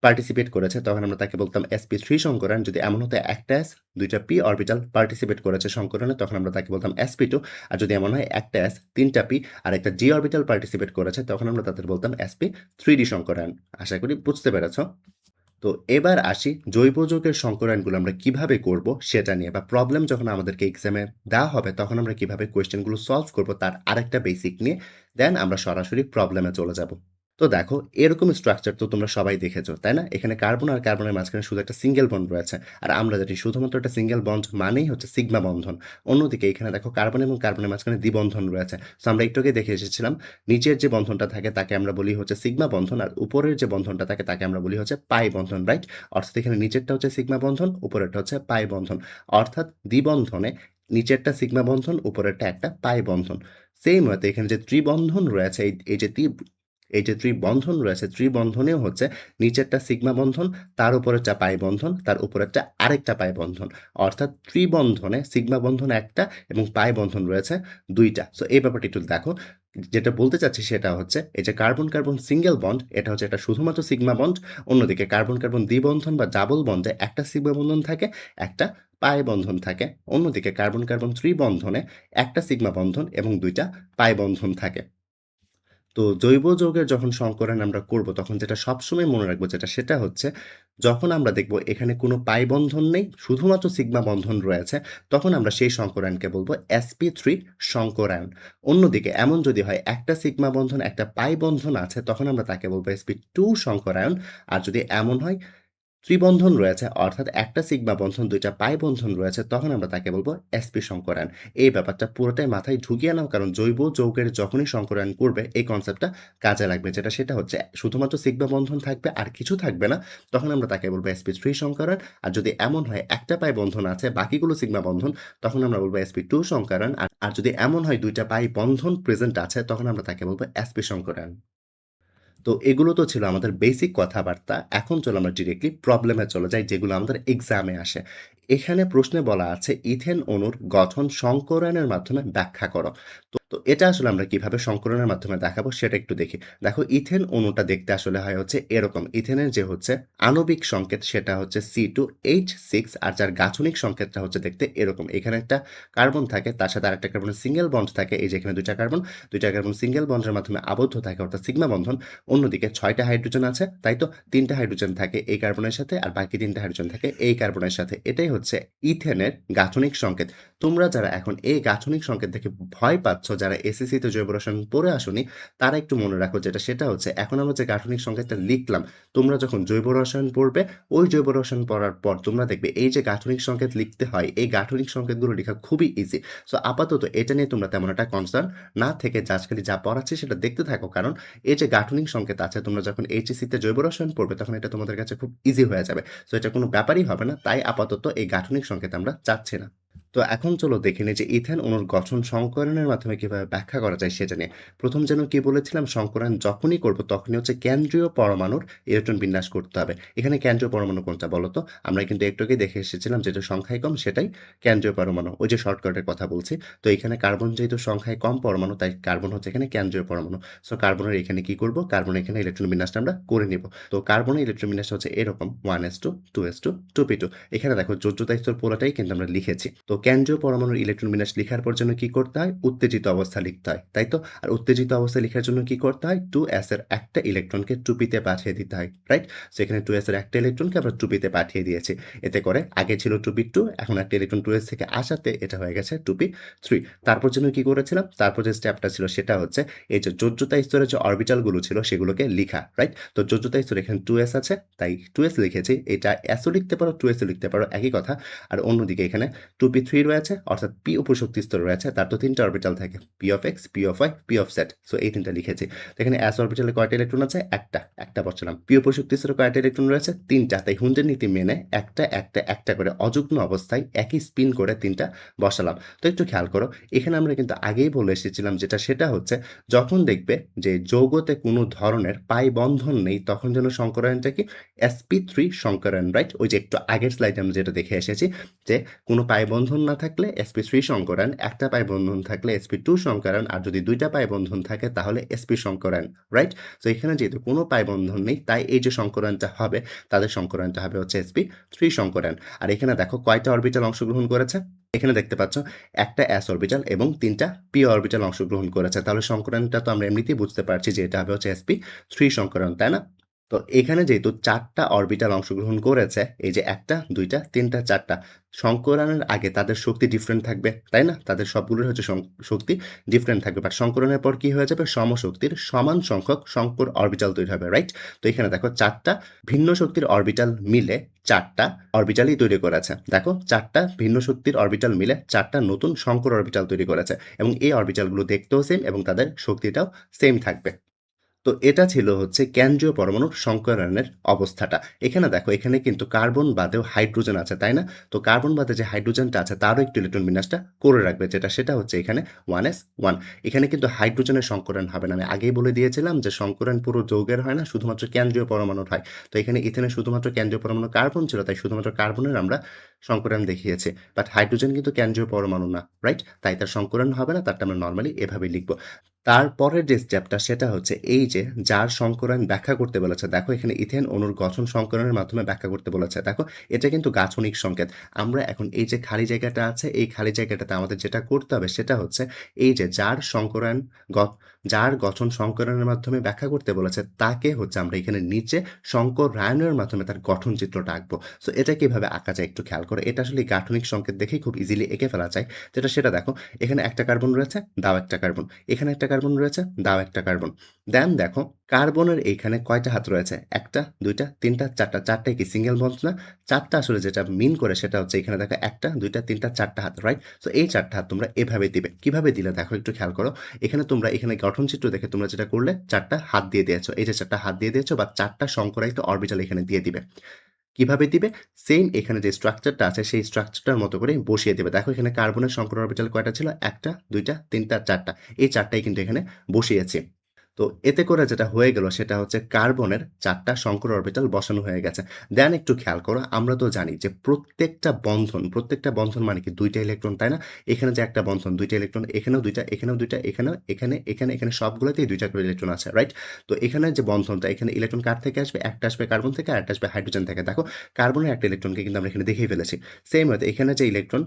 পার্টিসিপেট করেছে, তখন আমরা তাকে বলতাম sp3 সংকরায়ন। যদি এমন হতো একটা s ২ টা p অরবিটাল পার্টিসিপেট করেছে সংকরায়নে, তখন আমরা তাকে বলতাম sp2। আর যদি এমন হয় একটা s ৩ টা p আর একটা d অরবিটাল পার্টিসিপেট করেছে, তখন আমরা তাদের বলতাম sp3d সংকরায়ন। আশা করি বুঝতে পেরেছ। তো এবার আসি জৈব যৌগের সংকরায়নগুলো আমরা কিভাবে করব সেটা নিয়ে, বা প্রবলেম যখন আমাদেরকে এক্সামে দেওয়া হবে তখন আমরা কিভাবে কোয়েশ্চেনগুলো সলভ করব তার আরেকটা বেসিক নিয়ে দেন আমরা সরাসরি প্রবলেমে চলে যাব। তো দেখো এরকম স্ট্রাকচার তো তোমরা সবাই দেখেছো, তাই না? এখানে কার্বন আর কার্বনের মাঝখানে শুধু একটা সিঙ্গেল বন্ড রয়েছে। আর আমরা জানি শুধুমাত্র একটা সিঙ্গেল বন্ড মানেই হচ্ছে সিগমা বন্ধন। অন্যদিকে এখানে দেখো কার্বন এবং কার্বনের মাঝখানে দ্বিবন্ধন রয়েছে। সো আমরা একটু আগে দেখে এসেছিলাম নিচের যে বন্ধনটা থাকে তাকে আমরা বলি হচ্ছে সিগমা বন্ধন, আর উপরের যে বন্ধনটা থাকে তাকে আমরা বলি হচ্ছে পাই বন্ধন, রাইট? অর্থাৎ এখানে নিচেরটা হচ্ছে সিগমা বন্ধন, উপরেরটা হচ্ছে পাই বন্ধন। অর্থাৎ দ্বিবন্ধনে নিচেরটা সিগমা বন্ধন, উপরেরটা একটা পাই বন্ধন। সেইম ওয়েতে এখানে যে ত্রিবন্ধন রয়েছে, এই যে ত্রিবন্ধন রয়েছে, ত্রিবন্ধনেও হচ্ছে নিচেরটা সিগমা বন্ধন, তার উপরেরটা পাই বন্ধন, তার উপরেরটা আরেকটা পাই বন্ধন। অর্থাৎ ত্রিবন্ধনে সিগমা বন্ধন একটা এবং পাই বন্ধন রয়েছে ২ টা। সো এই ব্যাপারটা একটু দেখো। যেটা বলতে চাচ্ছি সেটা হচ্ছে এই যে কার্বন কার্বন সিঙ্গেল বন্ড, এটা হচ্ছে এটা শুধুমাত্র সিগমা বন্ড। অন্যদিকে কার্বন কার্বন দ্বিবন্ধন বা ডাবল বন্ডে একটা সিগমা বন্ধন থাকে, একটা পাই বন্ধন থাকে। অন্যদিকে কার্বন কার্বন ত্রিবন্ধনে একটা সিগমা বন্ধন এবং ২ টা পাই বন্ধন থাকে। তো জৈব যৌগের যখন সংকরণ আমরা করব তখন যেটা সবসময় মনে রাখবো সেটা হচ্ছে যখন আমরা দেখব এখানে কোনো পাই বন্ধন নেই, শুধুমাত্র সিগমা বন্ধন রয়েছে, তখন আমরা সেই সংকরায়নকে বলবো sp3 সংকরায়ন। অন্যদিকে এমন যদি হয় একটা সিগমা বন্ধন একটা পাই বন্ধন আছে, তখন আমরা তাকে বলবো sp2 সংকরায়ন। আর যদি এমন হয় ত্রিবন্ধন রয়েছে অর্থাৎ একটা সিগমা বন্ধন ২ টা পাই বন্ধন রয়েছে, তখন আমরা তাকে বলবো sp সংকরায়ন। এই ব্যাপারটা পুরোটাই মাথায় ঢুকিয়ে নাও, কারণ জৈব যৌগের যখনই সংকরায়ন করবে এই কনসেপ্টটা কাজে লাগবে। সেটা হচ্ছে শুধুমাত্র সিগমা বন্ধন থাকবে আর কিছু থাকবে না, তখন আমরা তাকে বলবো sp3 সংকরায়ন। আর যদি এমন হয় একটা পাই বন্ধন আছে বাকিগুলো সিগমা বন্ধন, তখন আমরা বলবো sp2 সংকরায়ন। আর যদি এমন হয় ২ টা পাই বন্ধন প্রেজেন্ট আছে, তখন আমরা তাকে বলবো sp সংকরায়ন। তো এগুলো তো ছিল আমাদের বেসিক কথাবার্তা। এখন চলো আমরা ডিরেক্টলি প্রবলেমে চলে যাই, যেগুলো আমাদের এক্সামে আসে। এখানে প্রশ্নে বলা আছে ইথেন অণুর গঠন সংকরণের মাধ্যমে ব্যাখ্যা করো। তো এটা আসলে আমরা কিভাবে সংকরণের মাধ্যমে দেখাবো সেটা একটু দেখি। দেখো ইথেন অণুটা দেখতে আসলে হয় হচ্ছে এরকম। ইথেনের যে হচ্ছে আণবিক সংকেত সেটা হচ্ছে C2H6, আর যার গাঠনিক সংকেতটা হচ্ছে দেখতে এরকম। এখানে একটা কার্বন থাকে, তার সাথে আরেকটা কার্বনের সিঙ্গেল বন্ড থাকে। এই যে এখানে ২ টা কার্বন, ২ টা কার্বন সিঙ্গেল বন্ডের মাধ্যমে আবদ্ধ থাকে অর্থাৎ সিগমা বন্ধন। অন্যদিকে ৬ টা হাইড্রোজেন আছে, তাই তো? ৩ টা হাইড্রোজেন থাকে এই কার্বনের সাথে আর বাকি ৩ টা হাইড্রোজেন থাকে এই কার্বনের সাথে। এটাই হচ্ছে ইথেনের গাঠনিক সংকেত। তোমরা যারা এখন এই গাঠনিক সংকেত দেখে ভয় পাচ্ছ যারা এসএসসিতে জৈব রসায়ন পড়ে আসোনি, তারা একটু মনে রাখো যেটা সেটা হচ্ছে এখন আমরা যে গাঠনিক সংকেতটা লিখলাম, তোমরা যখন জৈব রসায়ন পড়বে, ওই জৈব রসায়ন পড়ার পর তোমরা দেখবে এই যে গাঠনিক সংকেত লিখতে হয়, এই গাঠনিক সংকেতগুলো লেখা খুবই ইজি। সো আপাতত এটা নিয়ে তোমরা তেমন একটা কনসার্ন না থেকে জাস্ট খালি যা পড়াচ্ছি সেটা দেখতে থাকো। কারণ এই যে গাঠনিক সংকেত আছে, তোমরা যখন এইচএসসিতে জৈব রসায়ন পড়বে তখন এটা তোমাদের কাছে খুব ইজি হয়ে যাবে। সো এটা কোনো ব্যাপারই হবে না। তাই আপাতত এই গাঠনিক সংকেত আমরা চাচ্ছি না। তো এখন চলো দেখে নিই যে ইথেন অণুর গঠন সংকরণের মাধ্যমে কিভাবে ব্যাখ্যা করা যায় সেটা নিয়ে। প্রথম যেন কি বলেছিলাম, সংকরণ যখনই করব তখনই হচ্ছে কেন্দ্রীয় পরমাণুর ইলেকট্রন বিন্যাস করতে হবে। এখানে কেন্দ্রীয় পরমাণু কোনটা বলো তো? আমরা কিন্তু একটু আগেই দেখে এসেছিলাম যেটা সংখ্যায় কম সেটাই কেন্দ্রীয় পরমাণু। ওই যে শর্টকাটের কথা বলছি। তো এখানে কার্বন যেহেতু সংখ্যায় কম পরমাণু, তাই কার্বন হচ্ছে এখানে কেন্দ্রীয় পরমাণু। সো কার্বনের এখানে কি করব? কার্বনের এখানে ইলেকট্রন বিন্যাসটা আমরা করে নিব। তো কার্বনের ইলেকট্রন বিন্যাসটা হচ্ছে এরকম 1s2 2s2 2p2। এখানে দেখো যোজ্যতা স্তর পুরোটাই কিন্তু আমরা লিখেছি। তো কেন্দ্রীয় পরমাণুর ইলেকট্রন বিন্যাস লিখার পর জন্য কি করতে হয়? উত্তেজিত অবস্থা লিখতে হয়, তাই তো? আর উত্তেজিত অবস্থা লিখার জন্য কি করতে হয়? 2s এর একটা ইলেকট্রনকে 2p তে পাঠিয়ে দিতে হয়, রাইট? সো এখানে 2s এর একটা ইলেকট্রনকে আমরা 2p তে পাঠিয়ে দিয়েছি। এতে করে আগে ছিল 2p2, এখন একটা ইলেকট্রন 2s থেকে আসাতে এটা হয়ে গেছে 2p3। তারপর জন্য কি করেছিলাম? তারপর যে স্টেপটা ছিল সেটা হচ্ছে এই যে যোজ্যতা স্তরে যে অরবিটাল গুলো ছিল সেগুলোকে লিখা, রাইট? তো যোজ্যতা স্তরে এখানে 2s আছে, তাই 2s লিখেছি। এটা s ও লিখতে পারো, 2s ও লিখতে পারো, একই কথা। আর অন্যদিকে এখানে 2p3 রয়েছে, অর্থাৎ p উপশক্তি স্তর রয়েছে, তার তো 3টা অরবিটাল থাকে, p of x, p of y, p of z। So এই 3টা লিখেছি। তো এখানে s অরবিটালে কয়টা ইলেকট্রন আছে? একটা বসালাম। p উপশক্তি স্তরে কয়টা ইলেকট্রন রয়েছে? 3টা। তাই হুন্ডের নীতি মেনে একটা করে অযুগ্ম অবস্থায় একই স্পিন করে 3টা বসালাম। তো একটু খেয়াল করো, এখানে আমরা কিন্তু আগেই বলে এসেছিলাম যেটা সেটা হচ্ছে যখন দেখবে যে যৌগতে কোনো ধরনের পাই বন্ধন নেই, তখন যেন সংকরায়নটা কি? sp3 সংকরায়ন, right? ওই যে একটু আগের স্লাইডে আমরা যেটা দেখে এসেছি যে কোনো পাই বন্ধন না থাকলে sp3 সংকরায়ন, একটা পাই বন্ধন থাকলে sp2 সংকরায়ন, আর যদি দুইটা পাই বন্ধন থাকে তাহলে sp সংকরায়ন, রাইট? তো এখানে যেহেতু কোনো পাই বন্ধন নেই, তাই এই যে সংকরায়নটা হবে, তাদের সংকরায়নটা হবে হচ্ছে sp3 সংকরায়ন। আর এখানে দেখো কয়টা অরবিটাল অংশগ্রহণ করেছে? এখানে দেখতে পাচ্ছ একটা s অরবিটাল এবং 3টা p অরবিটাল অংশগ্রহণ করেছে। তাহলে সংকরায়নটা তো আমরা এমনিতেই বুঝতে পারছি যে এটা হবে হচ্ছে sp3 সংকরায়ন, তাই না? তো এখানে যেহেতু 4টা অরবিটাল অংশগ্রহণ করেছে, এই যে 1টা 2টা 3টা 4টা, সংকরায়নের আগে তাদের শক্তি ডিফারেন্ট থাকবে, তাই না? তাদের সবগুলোর হচ্ছে শক্তি ডিফারেন্ট থাকবে। বাট সংকরণের পর কি হয়ে যাবে? সমশক্তির সমান সংখ্যক সংকর অরবিটাল তৈরি হবে, রাইট? তো এখানে দেখো 4টা ভিন্ন শক্তির অরবিটাল মিলে 4টা অরবিটালই তৈরি করেছে। দেখো 4টা ভিন্ন শক্তির অরবিটাল মিলে 4টা নতুন সংকর অরবিটাল তৈরি করেছে, এবং এই অরবিটালগুলো দেখতেও সেম এবং তাদের শক্তিটাও সেম থাকবে। তো এটা ছিল হচ্ছে কেন্দ্রীয় পরমাণুর সংকরায়নের অবস্থাটা। এখানে দেখো, এখানে কিন্তু কার্বন বাদেও হাইড্রোজেন আছে, তাই না? তো কার্বন বাদে যে হাইড্রোজেনটা আছে তারও একটু ইলেকট্রন বিন্যাসটা করে রাখবে, যেটা সেটা হচ্ছে এখানে 1s1। এখানে কিন্তু হাইড্রোজেনের সংকরণ হবে না। আমি আগেই বলে দিয়েছিলাম যে সংকরণ পুরো যৌগের হয় না, শুধুমাত্র কেন্দ্রীয় পরমাণুর হয়। তো এখানে ইথেনের শুধুমাত্র কেন্দ্রীয় পরমাণু কার্বন ছিল, তাই শুধুমাত্র কার্বনের আমরা সংকরণ দেখিয়েছি। বাট হাইড্রোজেন কিন্তু কেন্দ্রীয় পরমাণু না, রাইট? তাই তার সংকরণ হবে না, তারটা আমরা নর্মালি এভাবেই লিখবো। তারপরের যে স্টেপটা সেটা হচ্ছে এই যে যার সংকরায়ন ব্যাখ্যা করতে বলেছে। দেখো এখানে ইথেন অণুর গঠন সংকরণের মাধ্যমে ব্যাখ্যা করতে বলেছে। দেখো এটা কিন্তু গাঠনিক সংকেত। আমরা এখন এই যে খালি জায়গাটা আছে, এই খালি জায়গাটাতে আমাদের যেটা করতে হবে সেটা হচ্ছে এই যে যার গঠন সংকরণের মাধ্যমে ব্যাখ্যা করতে বলেছে তাকে হচ্ছে আমরা এখানে নিচে সংকরায়নের মাধ্যমে তার গঠন চিত্রটা আঁকবো। সো এটা কিভাবে আঁকা যায় একটু খেয়াল করো। এটা আসলে গাঠনিক সংকেত দেখেই খুব ইজিলি এঁকে ফেলা যায়। যেটা সেটা দেখো, এখানে একটা কার্বন রয়েছে, দাও একটা কার্বন। এখানে একটা কার্বন রয়েছে, দাও একটা কার্বন। দেন দেখো কার্বনের এইখানে কয়টা হাত রয়েছে? 1টা 2টা 3টা 4টা। 4টাই কি সিঙ্গেল বন্ড না? 4টা আসলে যেটা মিন করে সেটা হচ্ছে এখানে দেখো 1টা 2টা 3টা 4টা হাত, রাইট? সো এই 4টা হাত তোমরা এভাবে দিবে। কিভাবে দিলে দেখো একটু খেয়াল করো। এখানে তোমরা এখানে গঠন চিত্র দেখে তোমরা যেটা করলে 4টা হাত দিয়ে দিয়েছো। এই যে 4টা হাত দিয়ে দিয়েছো বা 4টা সংকরায়িত অরবিটাল এখানে দিয়ে দিবে। কিভাবে দিবে? সেইম এখানে যে স্ট্রাকচারটা আছে সেই স্ট্রাকচারটার মতো করে বসিয়ে দেবে। দেখো এখানে কার্বনের সংকর অরবিটাল কয়টা ছিল? 1টা 2টা 3টা 4টা। এই 4টাই কিন্তু এখানে বসিয়েছি। তো এতে করে যেটা হয়ে গেল সেটা হচ্ছে কার্বনের 4টা সংকর অরবিটাল বসানো হয়ে গেছে। দেন একটু খেয়াল করো, আমরা তো জানি যে প্রত্যেকটা বন্ধন মানে কি 2টা ইলেকট্রন, তাই না? এখানে যে একটা বন্ধন 2টা ইলেকট্রন, এখানেও 2টা, এখানেও 2টা, এখানে সবগুলোতেই 2টা করে ইলেকট্রন আছে, রাইট? তো এখানে যে বন্ধনটা, এখানে ইলেকট্রন কার থেকে আসবে? একটা আসবে কার্বন থেকে আর একটা আসবে হাইড্রোজেন থেকে। দেখো কার্বনের একটা ইলেকট্রনকে কিন্তু আমরা এখানে দেখেই ফেলেছি। সেম ওয়েতে এখানে যে ইলেকট্রন,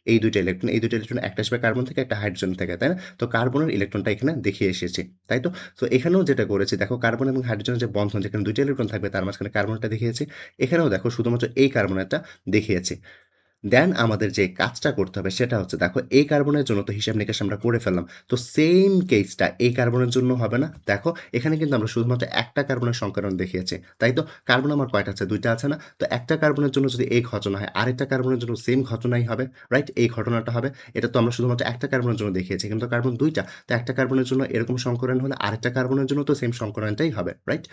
এই দুইটা ইলেকট্রন একটা আসবে কার্বন থেকে, একটা হাইড্রোজেন থেকে, তাই না? তো কার্বনের ইলেকট্রনটা এখানে দেখিয়ে এসেছি, তাই তো? তো এখানেও যেটা করেছি দেখো, কার্বন এবং হাইড্রোজেনের যে বন্ধন, যেখানে 2টা ইলেকট্রন থাকবে তার মাঝখানে কার্বনটা দেখিয়েছি। এখানেও দেখো শুধুমাত্র এই কার্বনেরটা দেখিয়েছি। দেন আমাদের যে কাজটা করতে হবে সেটা হচ্ছে দেখো এই কার্বনের জন্য তো হিসাব নিকাশ আমরা করে ফেললাম। তো সেম কেসটা এই কার্বনের জন্য হবে না? দেখো এখানে কিন্তু আমরা শুধুমাত্র একটা কার্বনের সংকরণ দেখিয়েছি। তাই তো? কার্বন আমার কয়টা আছে? ২ টা আছে না? তো একটা কার্বনের জন্য যদি এই ঘটনা হয়, আরেকটা কার্বনের জন্য সেম ঘটনাই হবে, রাইট? এই ঘটনাটা হবে। এটা তো আমরা শুধুমাত্র একটা কার্বনের জন্য দেখিয়েছি। কিন্তু কার্বন ২ টা। তো একটা কার্বনের জন্য এরকম সংকরণ হলে আরেকটা কার্বনের জন্য তো সেম সংকরণটাই হবে, রাইট?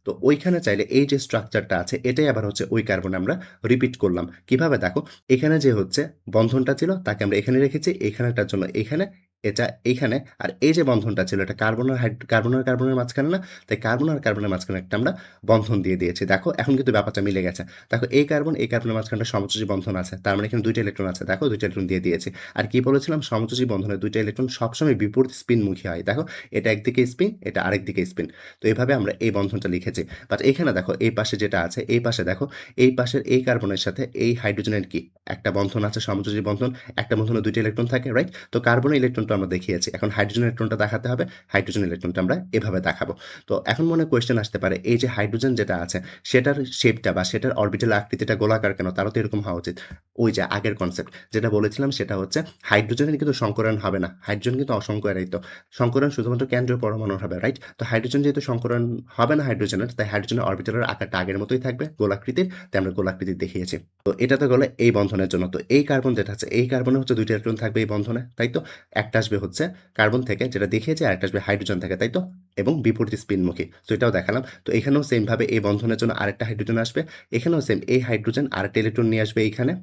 তো ওইখানে চাইলে এই যে স্ট্রাকচারটা আছে এটাই আবার হচ্ছে ওই কার্বনে আমরা রিপিট করলাম। কিভাবে দেখো? এখানে যে হচ্ছে বন্ধনটা ছিল তাকে আমরা এখানে রেখেছি, এখানেরটার জন্য এখানে, এটা এইখানে, আর এই যে বন্ধনটা ছিল এটা কার্বন আর কার্বনের মাঝখানে না? তাই কার্বন আর কার্বনের মাঝখানে একটা আমরা বন্ধন দিয়ে দিয়েছি। দেখো এখন কিন্তু ব্যাপারটা মিলে গেছে। দেখো এই কার্বনের মাঝখানটা সমযোজী বন্ধন আছে। তার মানে এখানে ২ টা ইলেকট্রন আছে। দেখো ২ টা ইলেকট্রন দিয়ে দিয়েছি। আর কি বলেছিলাম? সমযোজী বন্ধনের ২ টা ইলেকট্রন সবসময় বিপরীত স্পিনমুখী হয়। দেখো এটা একদিকে স্পিন, এটা আরেকদিকে স্পিন। তো এভাবে আমরা এই বন্ধনটা লিখেছি। বাট এখানে দেখো এই পাশে যেটা আছে, এই পাশে দেখো এই পাশের এই কার্বনের সাথে এই হাইড্রোজেনের কি একটা বন্ধন আছে, সমযোজী বন্ধন। একটা বন্ধনে ২ টা ইলেকট্রন থাকে, রাইট? তো কার্বনের ইলেকট্রনটা আমরা দেখিয়েছি। এখন হাইড্রোজেন ইলেকট্রনটা দেখাতে হবে। হাইড্রোজেন ইলেকট্রনটা আমরা এভাবে দেখাবো। তো এখন মনে কোয়েশ্চেন আসতে পারে এই যে হাইড্রোজেন যেটা আছে সেটার শেপটা বা সেটার অরবিটাল আকৃতিটা গোলাকার কেন? তারও তো এরকম হওয়া উচিত। ওই যে আগের কনসেপ্ট যেটা বলেছিলাম সেটা হচ্ছে হাইড্রোজেনের কিন্তু সংকরণ হবে না। হাইড্রোজেন কিন্তু অসংকরায়িত। সংকরণ শুধুমাত্র কেন্দ্রীয় পরমাণুর হবে, রাইট? তো হাইড্রোজেন যেহেতু সংকরণ হবে না হাইড্রোজেনের, তাই হাইড্রোজেনের অরবিটালের আকারটা আগের মতোই থাকবে গোলাকৃতির। তাই আমরা গোলাকৃতির দেখিয়েছি। তো এটা তো গেল এই বন্ধনের জন্য। তো এই কার্বন যেটা আছে এই কার্বনে হচ্ছে ২ টা ইলেকট্রন থাকবে এই বন্ধনে, তাই তো? একটা আসবে হচ্ছে কার্বন থেকে যেটা দেখিয়েছি, আরেকটা আসবে হাইড্রোজেন থেকে, তাই তো? এবং বিপরীত স্পিনমুখী। তো এটাও দেখালাম। তো এখানেও সেম ভাবে এই বন্ধনের জন্য আরেকটা হাইড্রোজেন আসবে। এখানেও সেম এই হাইড্রোজেন আরেকটা ইলেকট্রন নিয়ে আসবে এইখানে।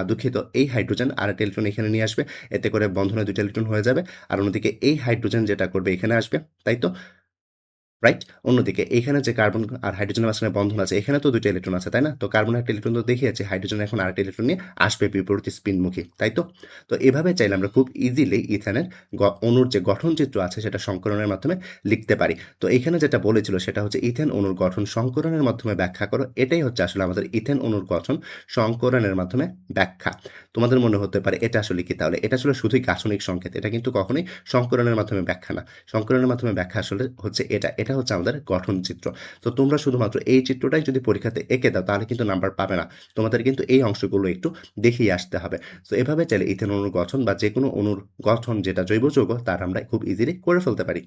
দুঃখিত এই হাইড্রোজেন আরেকটা ইলেকট্রন এখানে নিয়ে আসবে। এতে করে বন্ধনে ২ টা ইলেকট্রন হয়ে যাবে। আর অন্যদিকে এই হাইড্রোজেন যেটা করবে এখানে আসবে, তাই তো? রাইট? অন্যদিকে এইখানে যে কার্বন আর হাইড্রোজেনের মাঝখানে বন্ধন আছে, এখানে তো ২ টা ইলেকট্রন আছে, তাই না? তো কার্বনের একটা ইলেকট্রন তো দেখিয়েছি, হাইড্রোজেন এখন আরেকটা ইলেকট্রন নিয়ে আসবে বিপরীত স্পিনমুখী, তাই তো? তো এভাবে চাইলে আমরা খুব ইজিলি ইথেনের অণুর যে গঠন চিত্র আছে সেটা সংকলনের মাধ্যমে লিখতে পারি। তো এখানে যেটা বলেছিল সেটা হচ্ছে ইথেন অণুর গঠন সংকলনের মাধ্যমে ব্যাখ্যা করো। এটাই হচ্ছে আসলে আমাদের ইথেন অণুর গঠন সংকলনের মাধ্যমে ব্যাখ্যা। তোমাদের মনে হতে পারে এটা আসলে কি তাহলে? এটা আসলে শুধুই গাঠনিক সংকেত। এটা কিন্তু কখনোই সংকলনের মাধ্যমে ব্যাখ্যা না। সংকলনের মাধ্যমে ব্যাখ্যা আসলে হচ্ছে এটা। এটা হচ্ছে আমাদের গঠন চিত্র। তো তোমরা শুধুমাত্র এই চিত্রটাই যদি পরীক্ষাতে এঁকে দাও তাহলে কিন্তু নাম্বার পাবে না। তোমাদের কিন্তু এই অংশগুলো একটু দেখিয়ে আসতে হবে। সো এভাবে চাইলে ইথেন অণুর গঠন বা যেকোনো অণুর গঠন যেটা জৈব যৌগ তার আমরা খুব ইজিলি করে ফেলতে পারি।